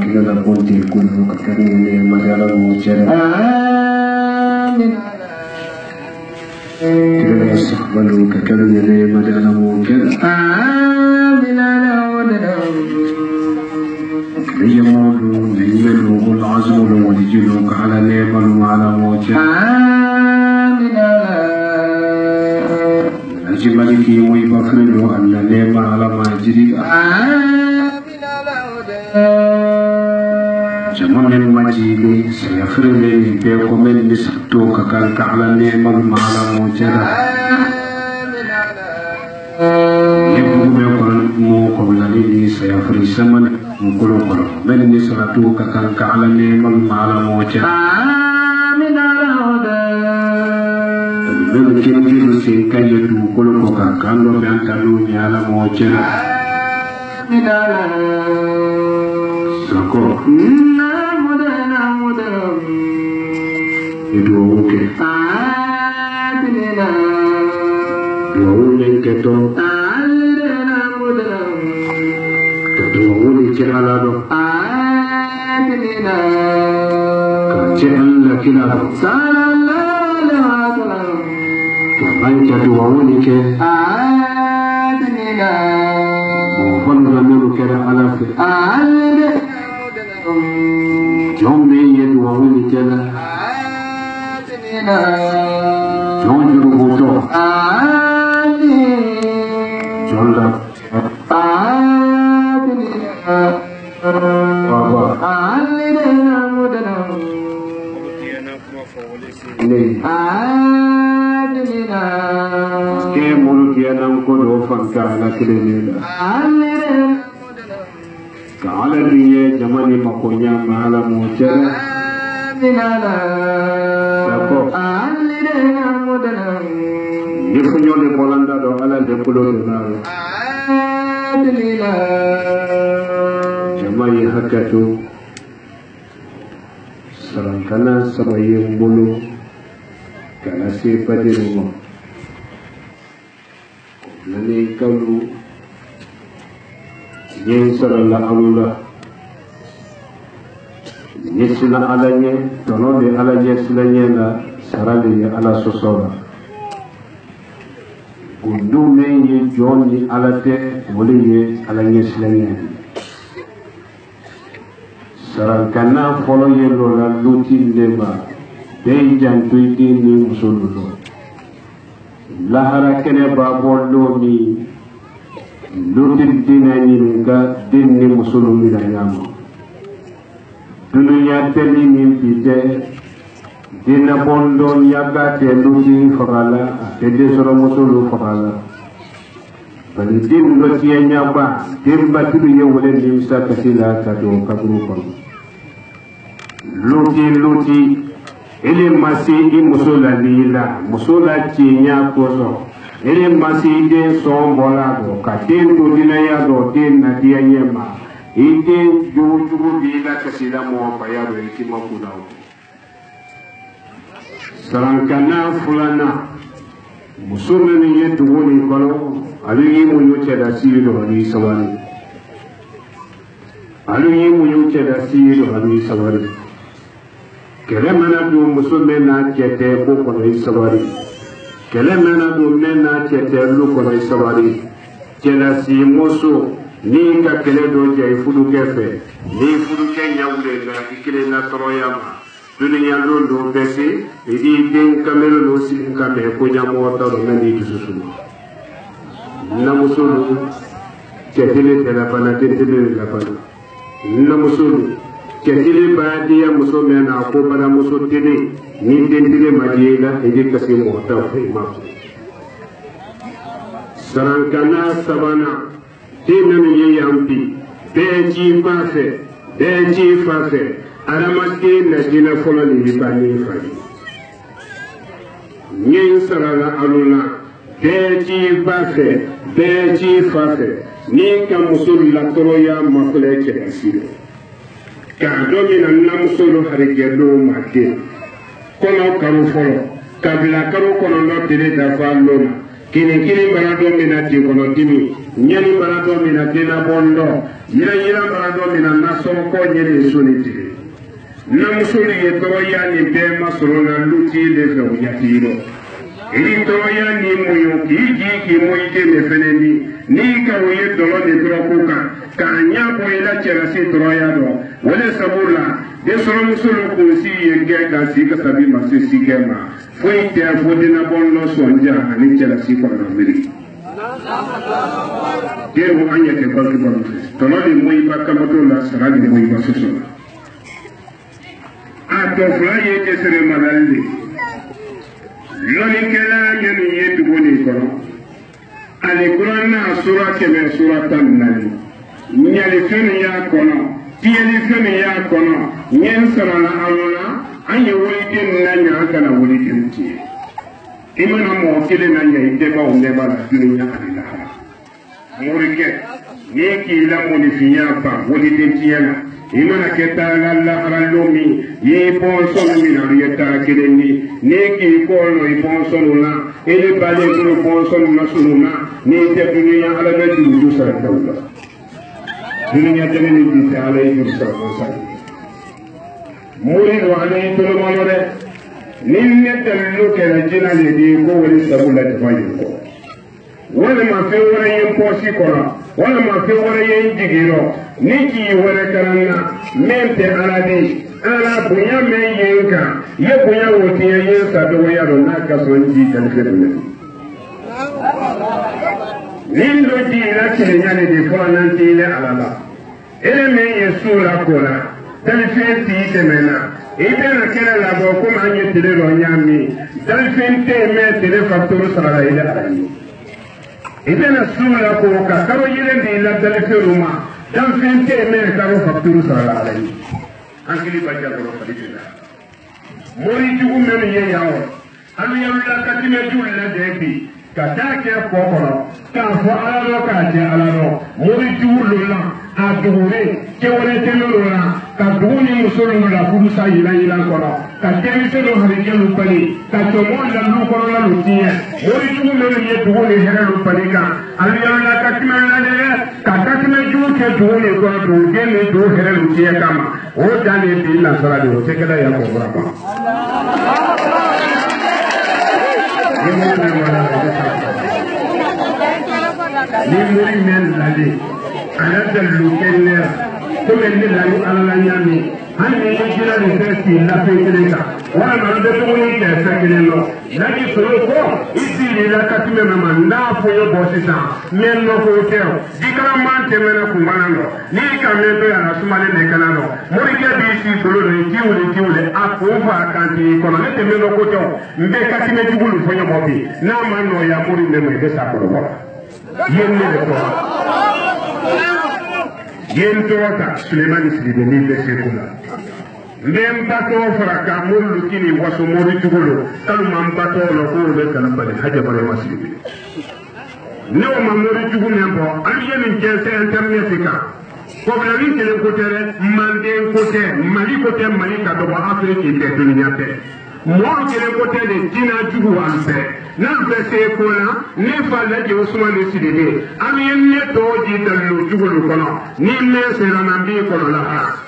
S8: كلا قلت كل كريم مجال الممكن آمين كلا يستقبلوا ككريم مجال الممكن آمين على هدى يمولون يملوا العزم والجلوك على نعم وعلى موجه آمين أجملك ويبخروا أن نعم على ما جري آمين جمال المجيد سيغفر لي بكم من نسبتك كالك على نعم وعلى موجه يبقوا بكم قبل لي سيغفر سمن مكلو كلو من نسرتو كان كعلني من على موجه آمين على هدى من كن كن سيكا يدو كلو كان لو بيانتلوني على موجه آمين على سكو نامود يدو اوكي آمين دو ينكتو وولي جعلنا آمنا كجعل كلا صلى الله عليه وسلم وأنت وولك آمنا وفضل منك على في آمنا يوم يد وولك آمنا يوم يربطه آمنا جل كعلى جمال مقويا على موجه يخنيو لبولاندا دو على دكولو دنال جمال حكاتو سرانكانا سبايي مبولو كناسي بديرو لني كلو ينصر الله الله يسلا على تنودي على يسلا لا سرالي على سوسورا قدومي يجوني على تي ولي على يسلا سرالكنا فولو يلولا لوتي لما بيجان تويتي ني مسولو lahara kene babollo ni lutin dinani nga dinni musulumi na nyamo dunya teli ni bide dina bondo nyaga te luti fagala te desoro musulu fagala bali din lo tiye nyaba dimba tudu yewole ni sa kasila kado kabru kon luti ele masi i musula lila musula chinya koso ele masi den son bola do ka den to dinaya do den na dia yema ite juju bi la kasila mo pa ya do ti ma ku dawo sarankana fulana musulmi ni yetu woni kono ali mu yoche da siro ni sawani ali mu yoche da siro ni sawani kele mana do musulmi na kete ko kono ni sawani kele mana do mena kete lu kono ni sawani kela si musu ni ka kele do je fudu kefe ni fudu kenya wule na ikile na toroyama dunia londo besi idi den kamelo lo sin kame ko nyamo ta do nani dususu na musulu ketile tela bana tetile la bana na musulu ketile badia musome na ko bana musu tele ni dendile madina idi kasi mo ta fe ma sarankana sabana tinami yampi beji fafe Aramake na jina fola ni bani fari nyen sarala alula beji fafe ni ka musul la toroya makle ke asire ka domi na musul harige do make kono karu folo kabila karu kono no tele da falona kini barado mina ti kono timi nyani barado mina tena bondo yira barado mina naso ko nyere suniti namusuli ye toroya ni bema sorona luti le fe yatiro ili toroya ni moyo ki moyite ne feneni ni ka woye dolo de trokuka ka nya ko ila cherasi toroya do wala sabula de soro musulu ko si ye ga si ka sabi masisi kema foi te afodina bonno sonja ani cherasi ko na miri dero anya te ko ko tolo de moyi bakamoto la sara de moyi basuso atofla ye kesere malalle loni kela nyani yetu boni kono ale kurana sura kebe sura tamnali nyali feni ya kono tieli feni ya kono nyen sarana alona anye wolitin nanya kana wolitin ti imana mo kele nanya ideba uneba la dunya alila murike yeki la monifiya pa wolitin tiela imana keta la haralomi ye bonson mi na yeta keleni neki ko no i bonson la ele bale ko bonson na sununa ni te dunia ala na du sa dawla dunia tene ni ta ala yi sa sa muri wa ne to mo no de ninne tello ke la jina le di ko wali sabula ta fayi ko wala ma fe wala yin posi ko wala ma fe wala yin jigiro niki wala karana mente alade ala bunya me yenka ye bunya wote yin sa do ya do na ka so nji tan fere lindo di la kenya ne de fo nan ti le alala ele me yesu la kola tan fe ti temena ite na kela la bo ko ma nye tele ro nyami tan fe te me tele facteur sala ile alani ite na sula ko ka karo yire di la tele fe ruma dan fente me karo facture sala alai ankili baja ko fadila mori jugu men ye yawo anu yalla katime julla debi katake ko kono ka fo alaro ka je alaro mori jugu lola adure ke wore telo lola ka duni musolo la kurusa yila kono ka temi se do harike lu pali ka to mo la lu kono la lu tie mori jugu men ye dugo le hera lu pali ka anu yalla katime la de ka katime jugu ke dugo le kono do gele do hera lu tie kama o dane bi la sala de o te kala ya ko braba ni muri men lale ala dalu kenne ko men ni lalu ala nyami hanni yijira ni festi la fekeleka wala ma de to ni ke fekelelo lagi soro ko isi la katime mama na fo yo bosisa men no ko teo dikara man te mena ku manando ni ka men to ya na sumale ne kanano muri ke bi si solo ni tiwule akofa kanti ko na te men no ko teo mbe katime jugulu fo yo mobi na man no ya muri ne me de sa ko yenne de ko yen to ta Suleiman Sidi ni de sekula ndem bato fraka mulu kini waso mori jugulo kalu mam bato lo ko be kana bale haja bare wasibi no mam mori jugulo nembo aliye min jelse internet ka problème kele ko tere mande ko te mali ka do afrique de dunia te mo kele ko tere dina jugu alfe na be se ko na ne fa la je Ousmane Sidibé ami ne to ji dalu jugulo kono ni me se la nambi kono la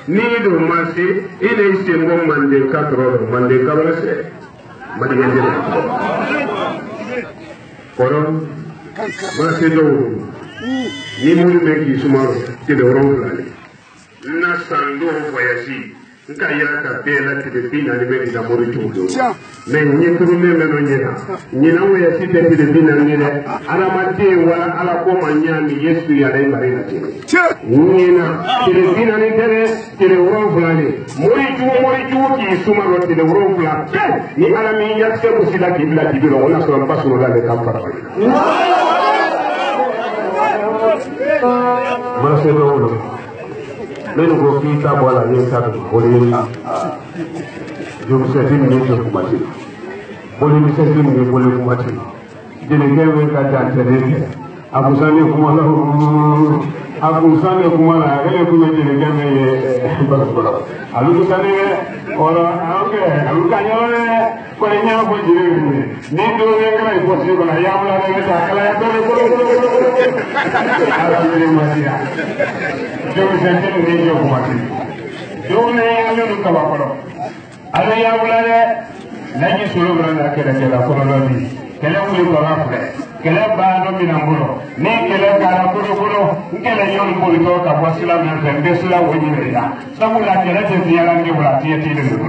S8: ni do masi ile ise mo mande katro mande kabrase mande ngende kono ma se do ni mo be ki sumaro ke do ron lali na sando voyage nka yara ka bela te de bina ni me da mori tudo mais ni turu me me no nyena ni na voyage te de bina ni de ala mate wala ala ko manyami yesu ya dai marina te ni na te de bina ni te de ron lali mori tu ki sumaro te de ron lali ni ala mi yakse musila ki bila tibiro ona so pasu la le kampara Marcelo, menu go kita bola ni satu boleh, jom setting ni jom kumati, boleh setting ni boleh kumati. Jadi kewe kata cerita, aku sana kumala, ele punya jadi kewe baru. Alu sana orang alu kanya korenya ko jadi ni do yang lain posisi kena yang lain kita kalau yang Alhamdulillah. Jom sentin ni jom mati. Jom ni yang lu kawan. Ada yang mulai lagi suluh beranda kira kono lagi. Kalau uli koran fle, kalau bahan minambulo, ni kalau cara bulu, kalau yang bulu tu kawan silam yang bersila wujud dia. Semula kalau sejarah ni berarti tidak dulu.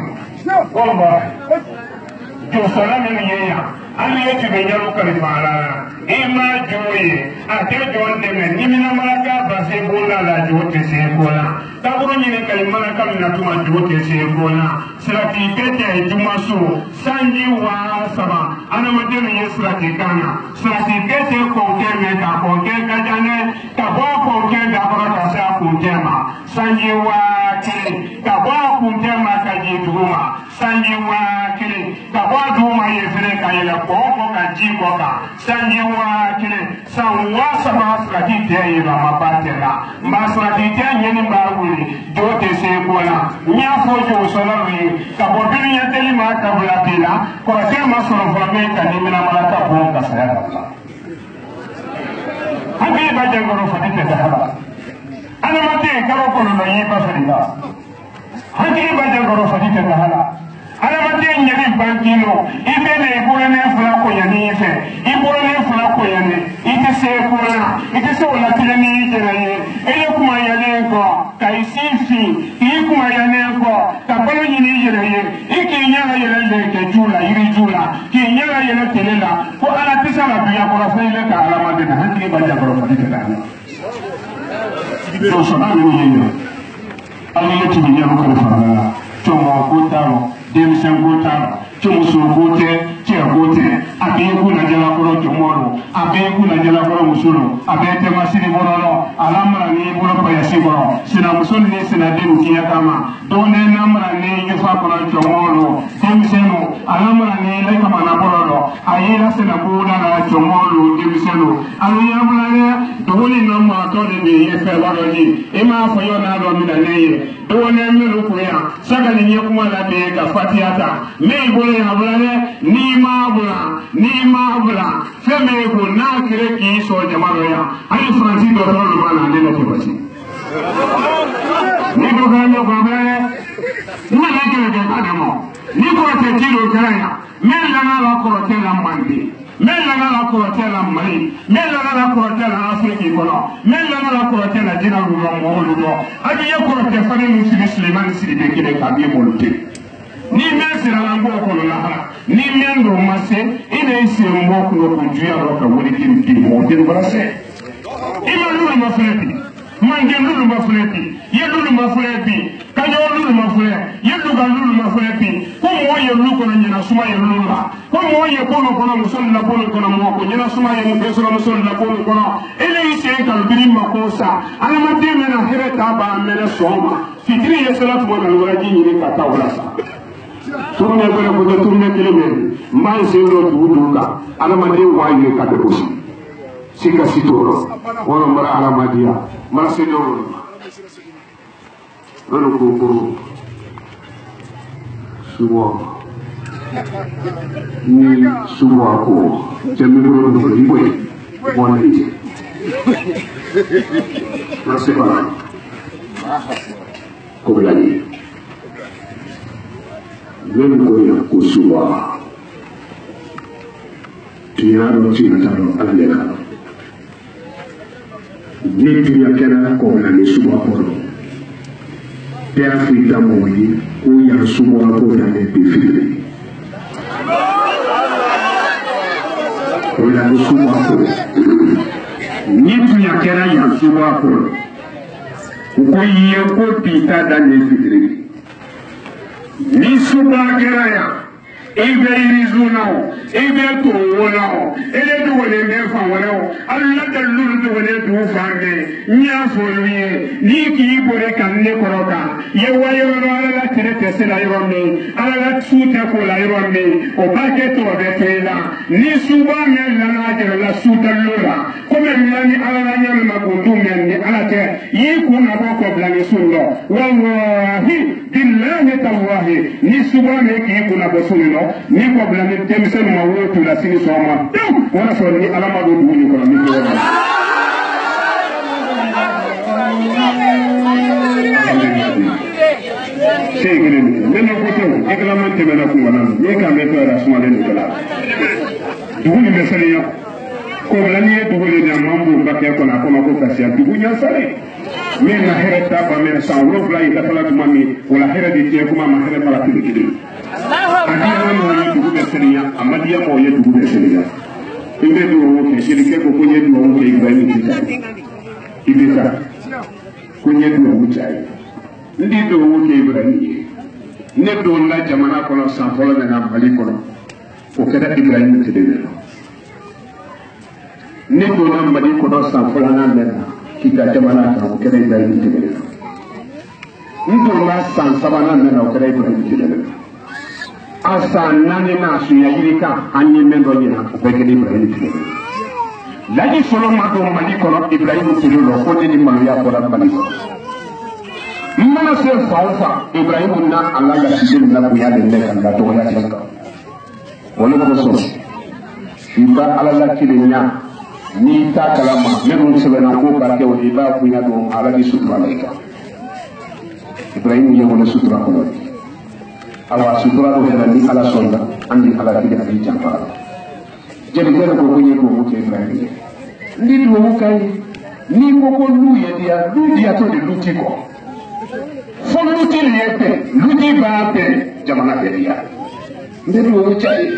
S8: Kolbar. Josana ni ya. Ali tu benyaru kalifala. Ima joye. Ate jonde me. Ni mina malaka basi bola la jote se bola. Taburo ni kalimala kamina tuma jote se bola. Serati kete jumasu. Sanji wa sama. Ana madeni yesrati kana. Serati kete konke me ka konke kajane. Kabwa konke da bora kasa konke ma. Sanji wa kile. Kabwa konke ma kaji tuma. Sanji wa kile. Kabwa tuma yesre kayela koko kaji koka. Sanji wa kile. Sanwa sama serati te ba mabatela. Masrati te nyeni ba wuli. Jote se bola. Nya fojo solari. Kabwa bini yateli ma kabla bila. Kwa tema solo flame kanimina malaka bonga saya Allah. Habi bajangoro fadite dahaba. Ana mate karo kono na yiba fadila. Habi bajangoro fadite dahala. Ana mate nyeri bankino. Ibe ne ibone fula ko yani ife. Ibone fula ko yani. Ite se kola. Ite se wala tilani jeraye. Ele kuma yani ko kaisifi. Kuma yani ko kapalo yini jeraye. Iki nyara yele ke jula yiri jula. Ki nyara yele telela. Ko ala tisala biya ko rafaile ka ala madina. Habi bajangoro fadite dahala. So ni yeye. Ali yetu binyamu kwa fara. Chomo kutaro. Demisen kutaro. Chomo so kute. Chia kute. Abiyeku na jela koro chomoro. Abiyeku na jela koro musuro. Abiyete masiri borono. Alamra ni boro payasi boro. Sina musuni ni sina demu kia kama. Done namra ni yufa koro chomoro. Demisenu. Alamra ni leka mana borono. Ayela sina buda na chomoro. Demisenu. Aliyabula ne. Doni namra tode ni yefe waroni. Ima fayo na alo mina neye. Done melu kuya. Saka ni nyekuma la de ka fatiyata. Me ibole ya bulane. Ni ma bula feme ko na kire ki so jamaro ya ali franci do to lu bana de la tibati ni do ga no ko be ni la kire de adamo ni ko te kilo kaya men la la ko te la mandi men la ko te la mali men la ko te la afriki ko no men la ko te la dina lu mo lu do abi ye ko te fane muslim Suleiman Sidibé kide ka bi mo lu te ni men sira la ngo ko la ni men do mase ina isi mo ko ko juya ro ka woni kin di mo den brase ina lu ma fleti man gen lu ma fleti ye lu ma fleti ka yo lu ma fleti ye lu ga lu ma fleti ko
S6: mo ye lu ko nyina suma ye lu la ko mo ye ko no kono musul la ko no mo ko nyina suma ye mu so musul la ko kono ele ise kal birim ma ko sa ala ma de mena here ta ba mena soma fitri ye salatu mo na wala ji ni ka ta wala sa tourne bele ko tourne kilebe man se ro du ka ala ma de wa ye ka do sika sitoro wala mara ala ma dia mara se do ro ko suwa ni suwa ko jamiru do riwe bonite nasema ko bilani len ko ya ko suwa tiyaro tiyaro aleka ni tiya kera ko bilani suwa ko te Afrika moyi ko ya suwa ko bilani bifile ko bilani suwa ko ni tiya kera ya suwa ko ko ye ko pita da ne bifile ni suwa kera ya ebe irizunao ebe towolao ele do wole mefa wolao alla dallu do wole do fange nya folwiye ni ki bore kan ne koroka ye wayo no ala tere tesela yome ala tuta ko la yome o bake to be tela ni suba men lana jere la sudallura ko men lani ala nyame magundu men ni ala te yi ko na ko blani sunno wallahi billahi tallahi ni suba me ki ko na bo sunno ni ko blani temsen ma wotu la sini soma wala so ni alama do duni ko ni ko segene men ko to eklamante men ko wana ni ka me to rasuma den kala duguni be saliya ko blani duguni na mambo bakya ko na ko kasiya dugunya sare men na hereta ba men sa wo fly da fala ko mami wala heredi te ko ma hereta fala kidi Adiya mo ye dugu be seniya amadiya mo ye dugu be seniya imbe do wo ke shirike ko ko ye do wo ke Ibrahim kita ibita ko ye do wo chai ndi do wo ke Ibrahim ne do na jamana ko no san folo na mali ko no o kada Ibrahim tedele ne do na mali ko no san folo na mena kita jamana ko kada Ibrahim tedele ndo na san sabana mena o kada Ibrahim tedele asan nane na suya yirika anye mendo yina ubekeni Ibrahim tilo laji solo mato mali kono Ibrahim tilo ko ni malu ya kola mali mana se faufa Ibrahim na Allah ya sidin na buya de ne kan da to ya tinka wala ko so iba Allah la kilinya ni ta kalama menu sebena ko barke woni ba kunya do Allah di sutra laika Ibrahim ye wala sutra ko awa sutura do hela ni ala sonda andi ala kidi adi jampa jadi gere ko kunye ko mo ke Ibrahim ndi do mo kai ni ko lu ye dia to de luti ko fo luti ye pe luti ba pe jamana be dia ndi do mo chai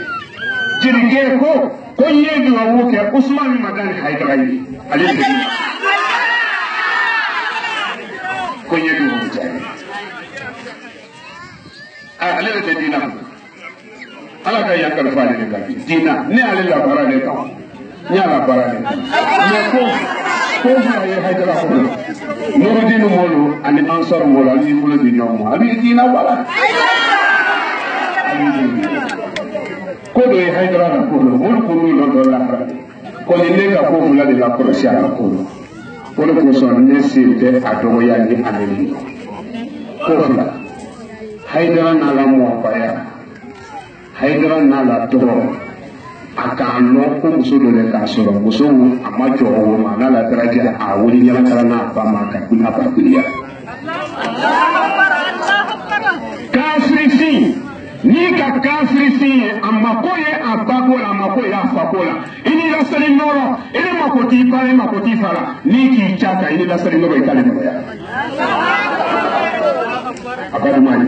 S6: jadi gere ko ye do mo ke Usman Madan Haidari ali de ko ye do mo chai ale le dina ala ka yakal faale ne ka dina ne ale la bara ne ka nya la bara ne me ko fa ye haydara ko no dinu molu ani ansar molu ali fulo bi ñom ali dina wala ko do ye haydara ko molu ko no do la bara ko ne ka ko fula de la ko sia ko so ne sinte adomo ya ni aneli ko fula Haidara nala muafaya Haidara nala toro akan lo ko muso do le ka soro muso amajo wo ma nala taraja a woni nyala kala na ba ma ka kuna ba kuliya kafirisi ni ka kafirisi amma ko ye abakola amma ko ya fakola ini la sari noro ini makoti fara ni ki chaka ini la sari noro itale no ya abadu mani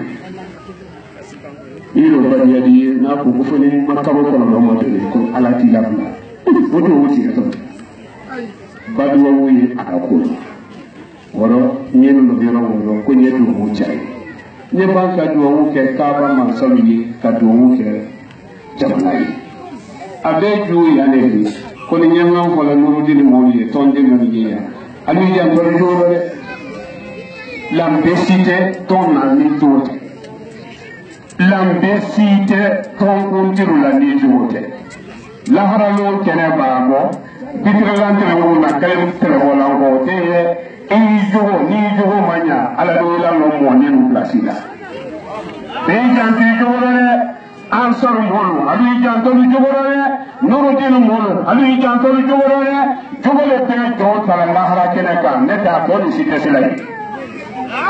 S6: ilo bari yadi na ko foni makabo ko no mo tele ko ala ti labla wodo wuti to badu wuyi akako woro nyenu no biro mo ko nyedu mo chai
S8: ne b'a ka duwawu kɛ kaaba mansaw ye ka duwawu kɛ jamana ye a bɛɛ ju yan de bi ko ni ɲɛmaa fɔla Nurudini mɔɔw ye tɔnden minnu ye yan ale yan tɔli jogo dɛ lambe si tɛ tɔn na ni jogo tɛ lambe si tɛ tɔn kuntigiw la ni jogo tɛ laharalo kɛnɛ b'a bɔ bitiralan tɛnɛwolo na kɛlɛ tɛnɛwɔlan kɔ o tɛ yɛ n'i jogo ma ɲa ala de la nɔ mɔnen n'u pilasi la bɛɛ janto i jogo la dɛ an sɔrɔ mɔlu a b'i janto i jogo la dɛ Nurudini mɔlu a b'i janto i jogo la dɛ jogo le bɛɛ jɔn tara lahara kɛnɛ kan ne t'a tɔ ni si tɛ se la ye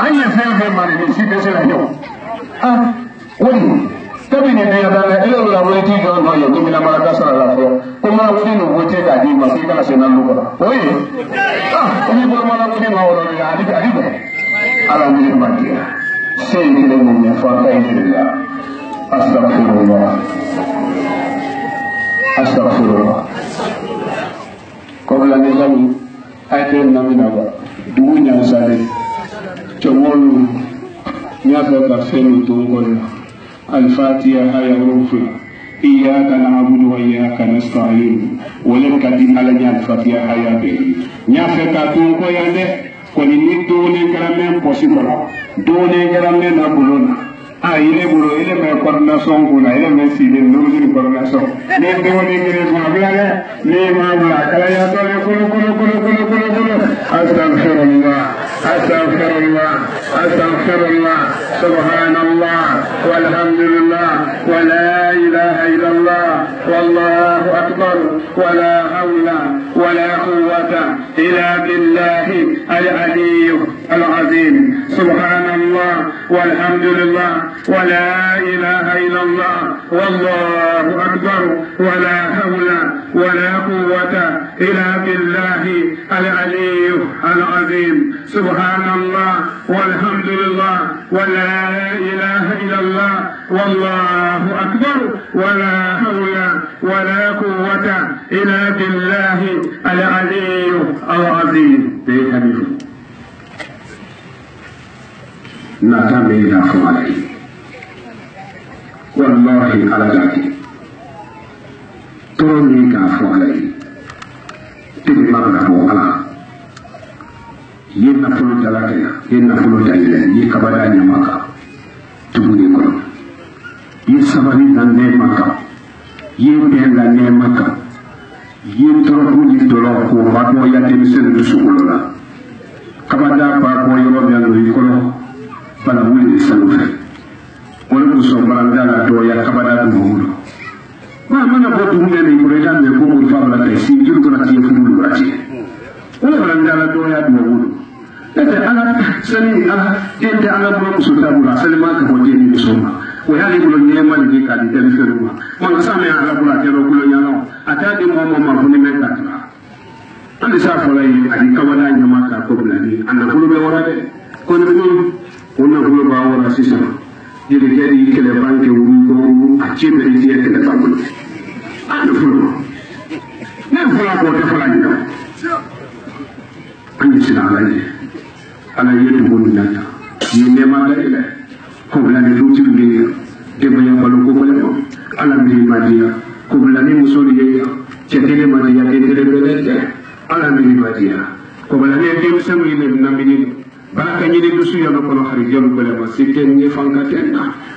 S8: an ye fɛn fɛn mari ni si tɛ se la ye wali kabini biya da ele la wati jo no yo to mina mara kasara la fo ko ma wodi no wote ka di ma kala se nan lu ko oye ni bo ma la wodi no wala ya di ala mi ma di sai ni le mun fa ta ni la astaghfirullah ko la ne zamu ayte na mina ba du nya sale to wolu nya ka fenu to ngol الفاتحة يا رب إياك نعبد وإياك نستعين ولك دي على الفاتحة يا بي نافك تونكو ياندي كوني ني دوني غرامن possible دوني غرامن نابولونا ile buru ile me coordination kuna ile me sile Nurudini coordination ne doni gere ko ablale ne ma bla kala ya to kulu astaghfirullah subhanallah walhamdulillah wa la ilaha illallah wallahu akbar wa la hawla wa la quwwata illa billahi al-aliy al-azim subhanallah walhamdulillah ولا إله إلا الله والله أكبر ولا حول ولا قوة إلا بالله العلي العظيم سبحان الله والحمد لله ولا إله إلا الله والله أكبر ولا حول ولا قوة إلا بالله العلي العظيم نتمنى عليه والله على ذلك تروني كافو عليه تبي مغرب وغلا ينفلو تلاكيا ينفلو تايلا يكبدا نيماكا تبوني كون يسبري دان نيماكا يبين دان نيماكا يتركو يدولو كو باتو ياتيمسن رسولولا كبدا باكو يوبيانو يكولو bala wuli sanufe wala ko so baranda la do ya kabada do mulo ma mana ko dum ne ni ko dan ne ko mo fa la tay si jul ko na ti fu mulo rati wala baranda la do ya do mulo ete ala sani ala ente ala mo so ta bula salima ka ko jeni so ma o ya ni bulo nyema ni ka di tel feruma ma sa me ala bula te ro bulo nyano ata de mo ma fu ni me ka ta ande sa fo la yi adi kabada nyama ka ko bula ni anna bulo be wora de ko ni ona ko ba wala sisa jeli jadi kele banke wu ko a chebe di e kele tabu ana fulo ne fulo ko te fala ni ani sina ala yetu bonu nata ni ne ma da ile ko bla ni luti ni de ba ya balu ko bala no ala mi ma dia ko bla ni musoli ye chetele ma dia de de ala mi ma dia ko bla ni de musamu ni na mi ni baraka ñi de su yalla ko no xari jalu bele ma siten ni fankaten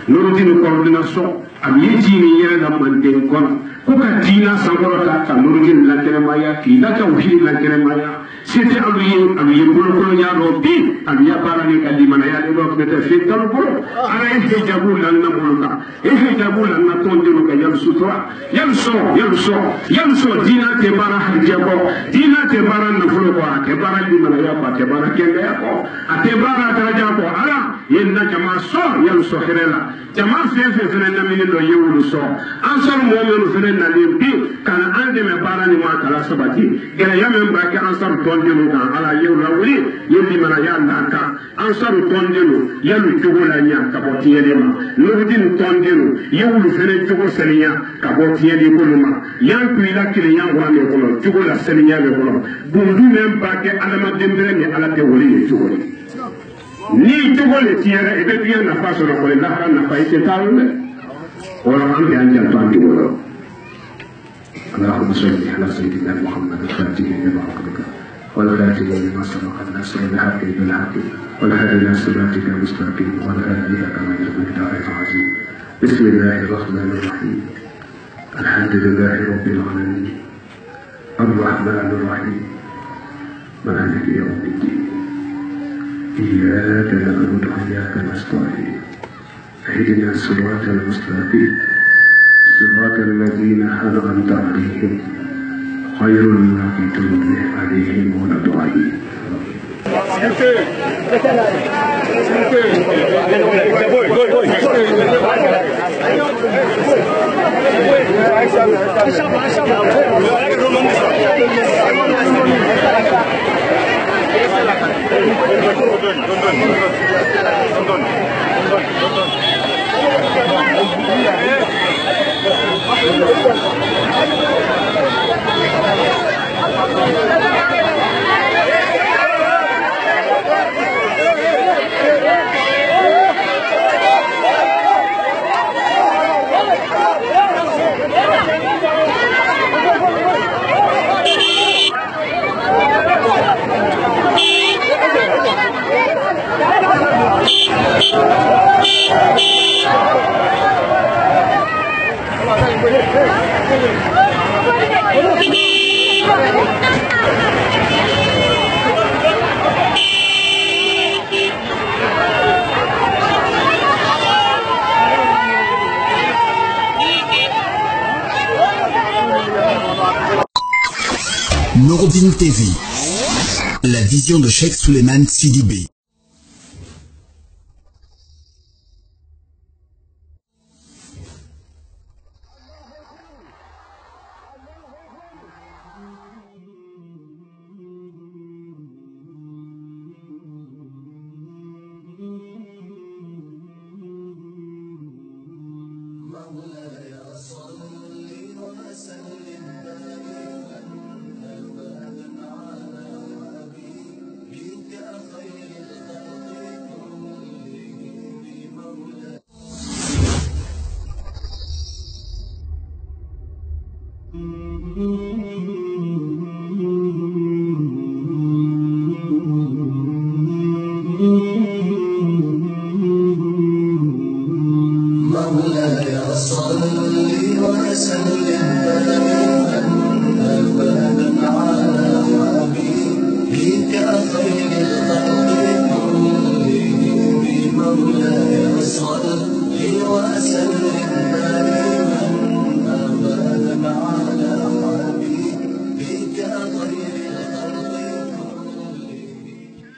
S8: Nurudini coordination ab yiti ni yere na man den kon ko ka dina sangorota ka Nurudini la tere maya ki la tawhid la tere maya sete alu ye bolo nyaado bi ab ya bara ni kali mana ya de do te fi tal bolo ara e hijabu lan na muluka e hijabu lan na tondiru ka yal sutra yal so dina te bara hajabo dina te bara na fulo ko ke bara li mana ya ba ke bara kende ya ko ate bara daraja ko ala yenna jama so yal so hirela jama fefe fene na mini do yewulu so ansar mu'minu fene na limpi kana ande me bara ni ma kala sabati gele yamen ba ke ansar tondelu kan ala yewla wuri yendi mana ya naka ansar tondelu yalu jugula nya ka botiyele ma Nurudini tondelu yewulu fene jugo seniya ka botiyele kuluma yan kuila kile yan wa me kono jugula seniya me kono bundu men ba ke alama dembere ni ala te wuri jugula ni tugole tiara e be biya na faso ro le lahara na fa ite tawle wala am ya njal tanti wala اللهم صل على سيدنا محمد الفاتح لما أغلق والخاتم لما سبق الناصر الحق بالحق والهادي إلى صراطك المستقيم والهادي إلى كما يرضيك العظيم بسم الله الرحمن الرحيم الحمد لله رب العالمين الرحمن الرحيم مالك يوم الدين إياك نعبد وإياك نستعين اهدنا الصراط المستقيم صراط الذين أنعمت عليهم غير المغضوب عليهم ولا الضالين
S2: Nouroudine TV, la vision de Cheikh Souleymane Sidibé.
S1: مولاي صل وسلم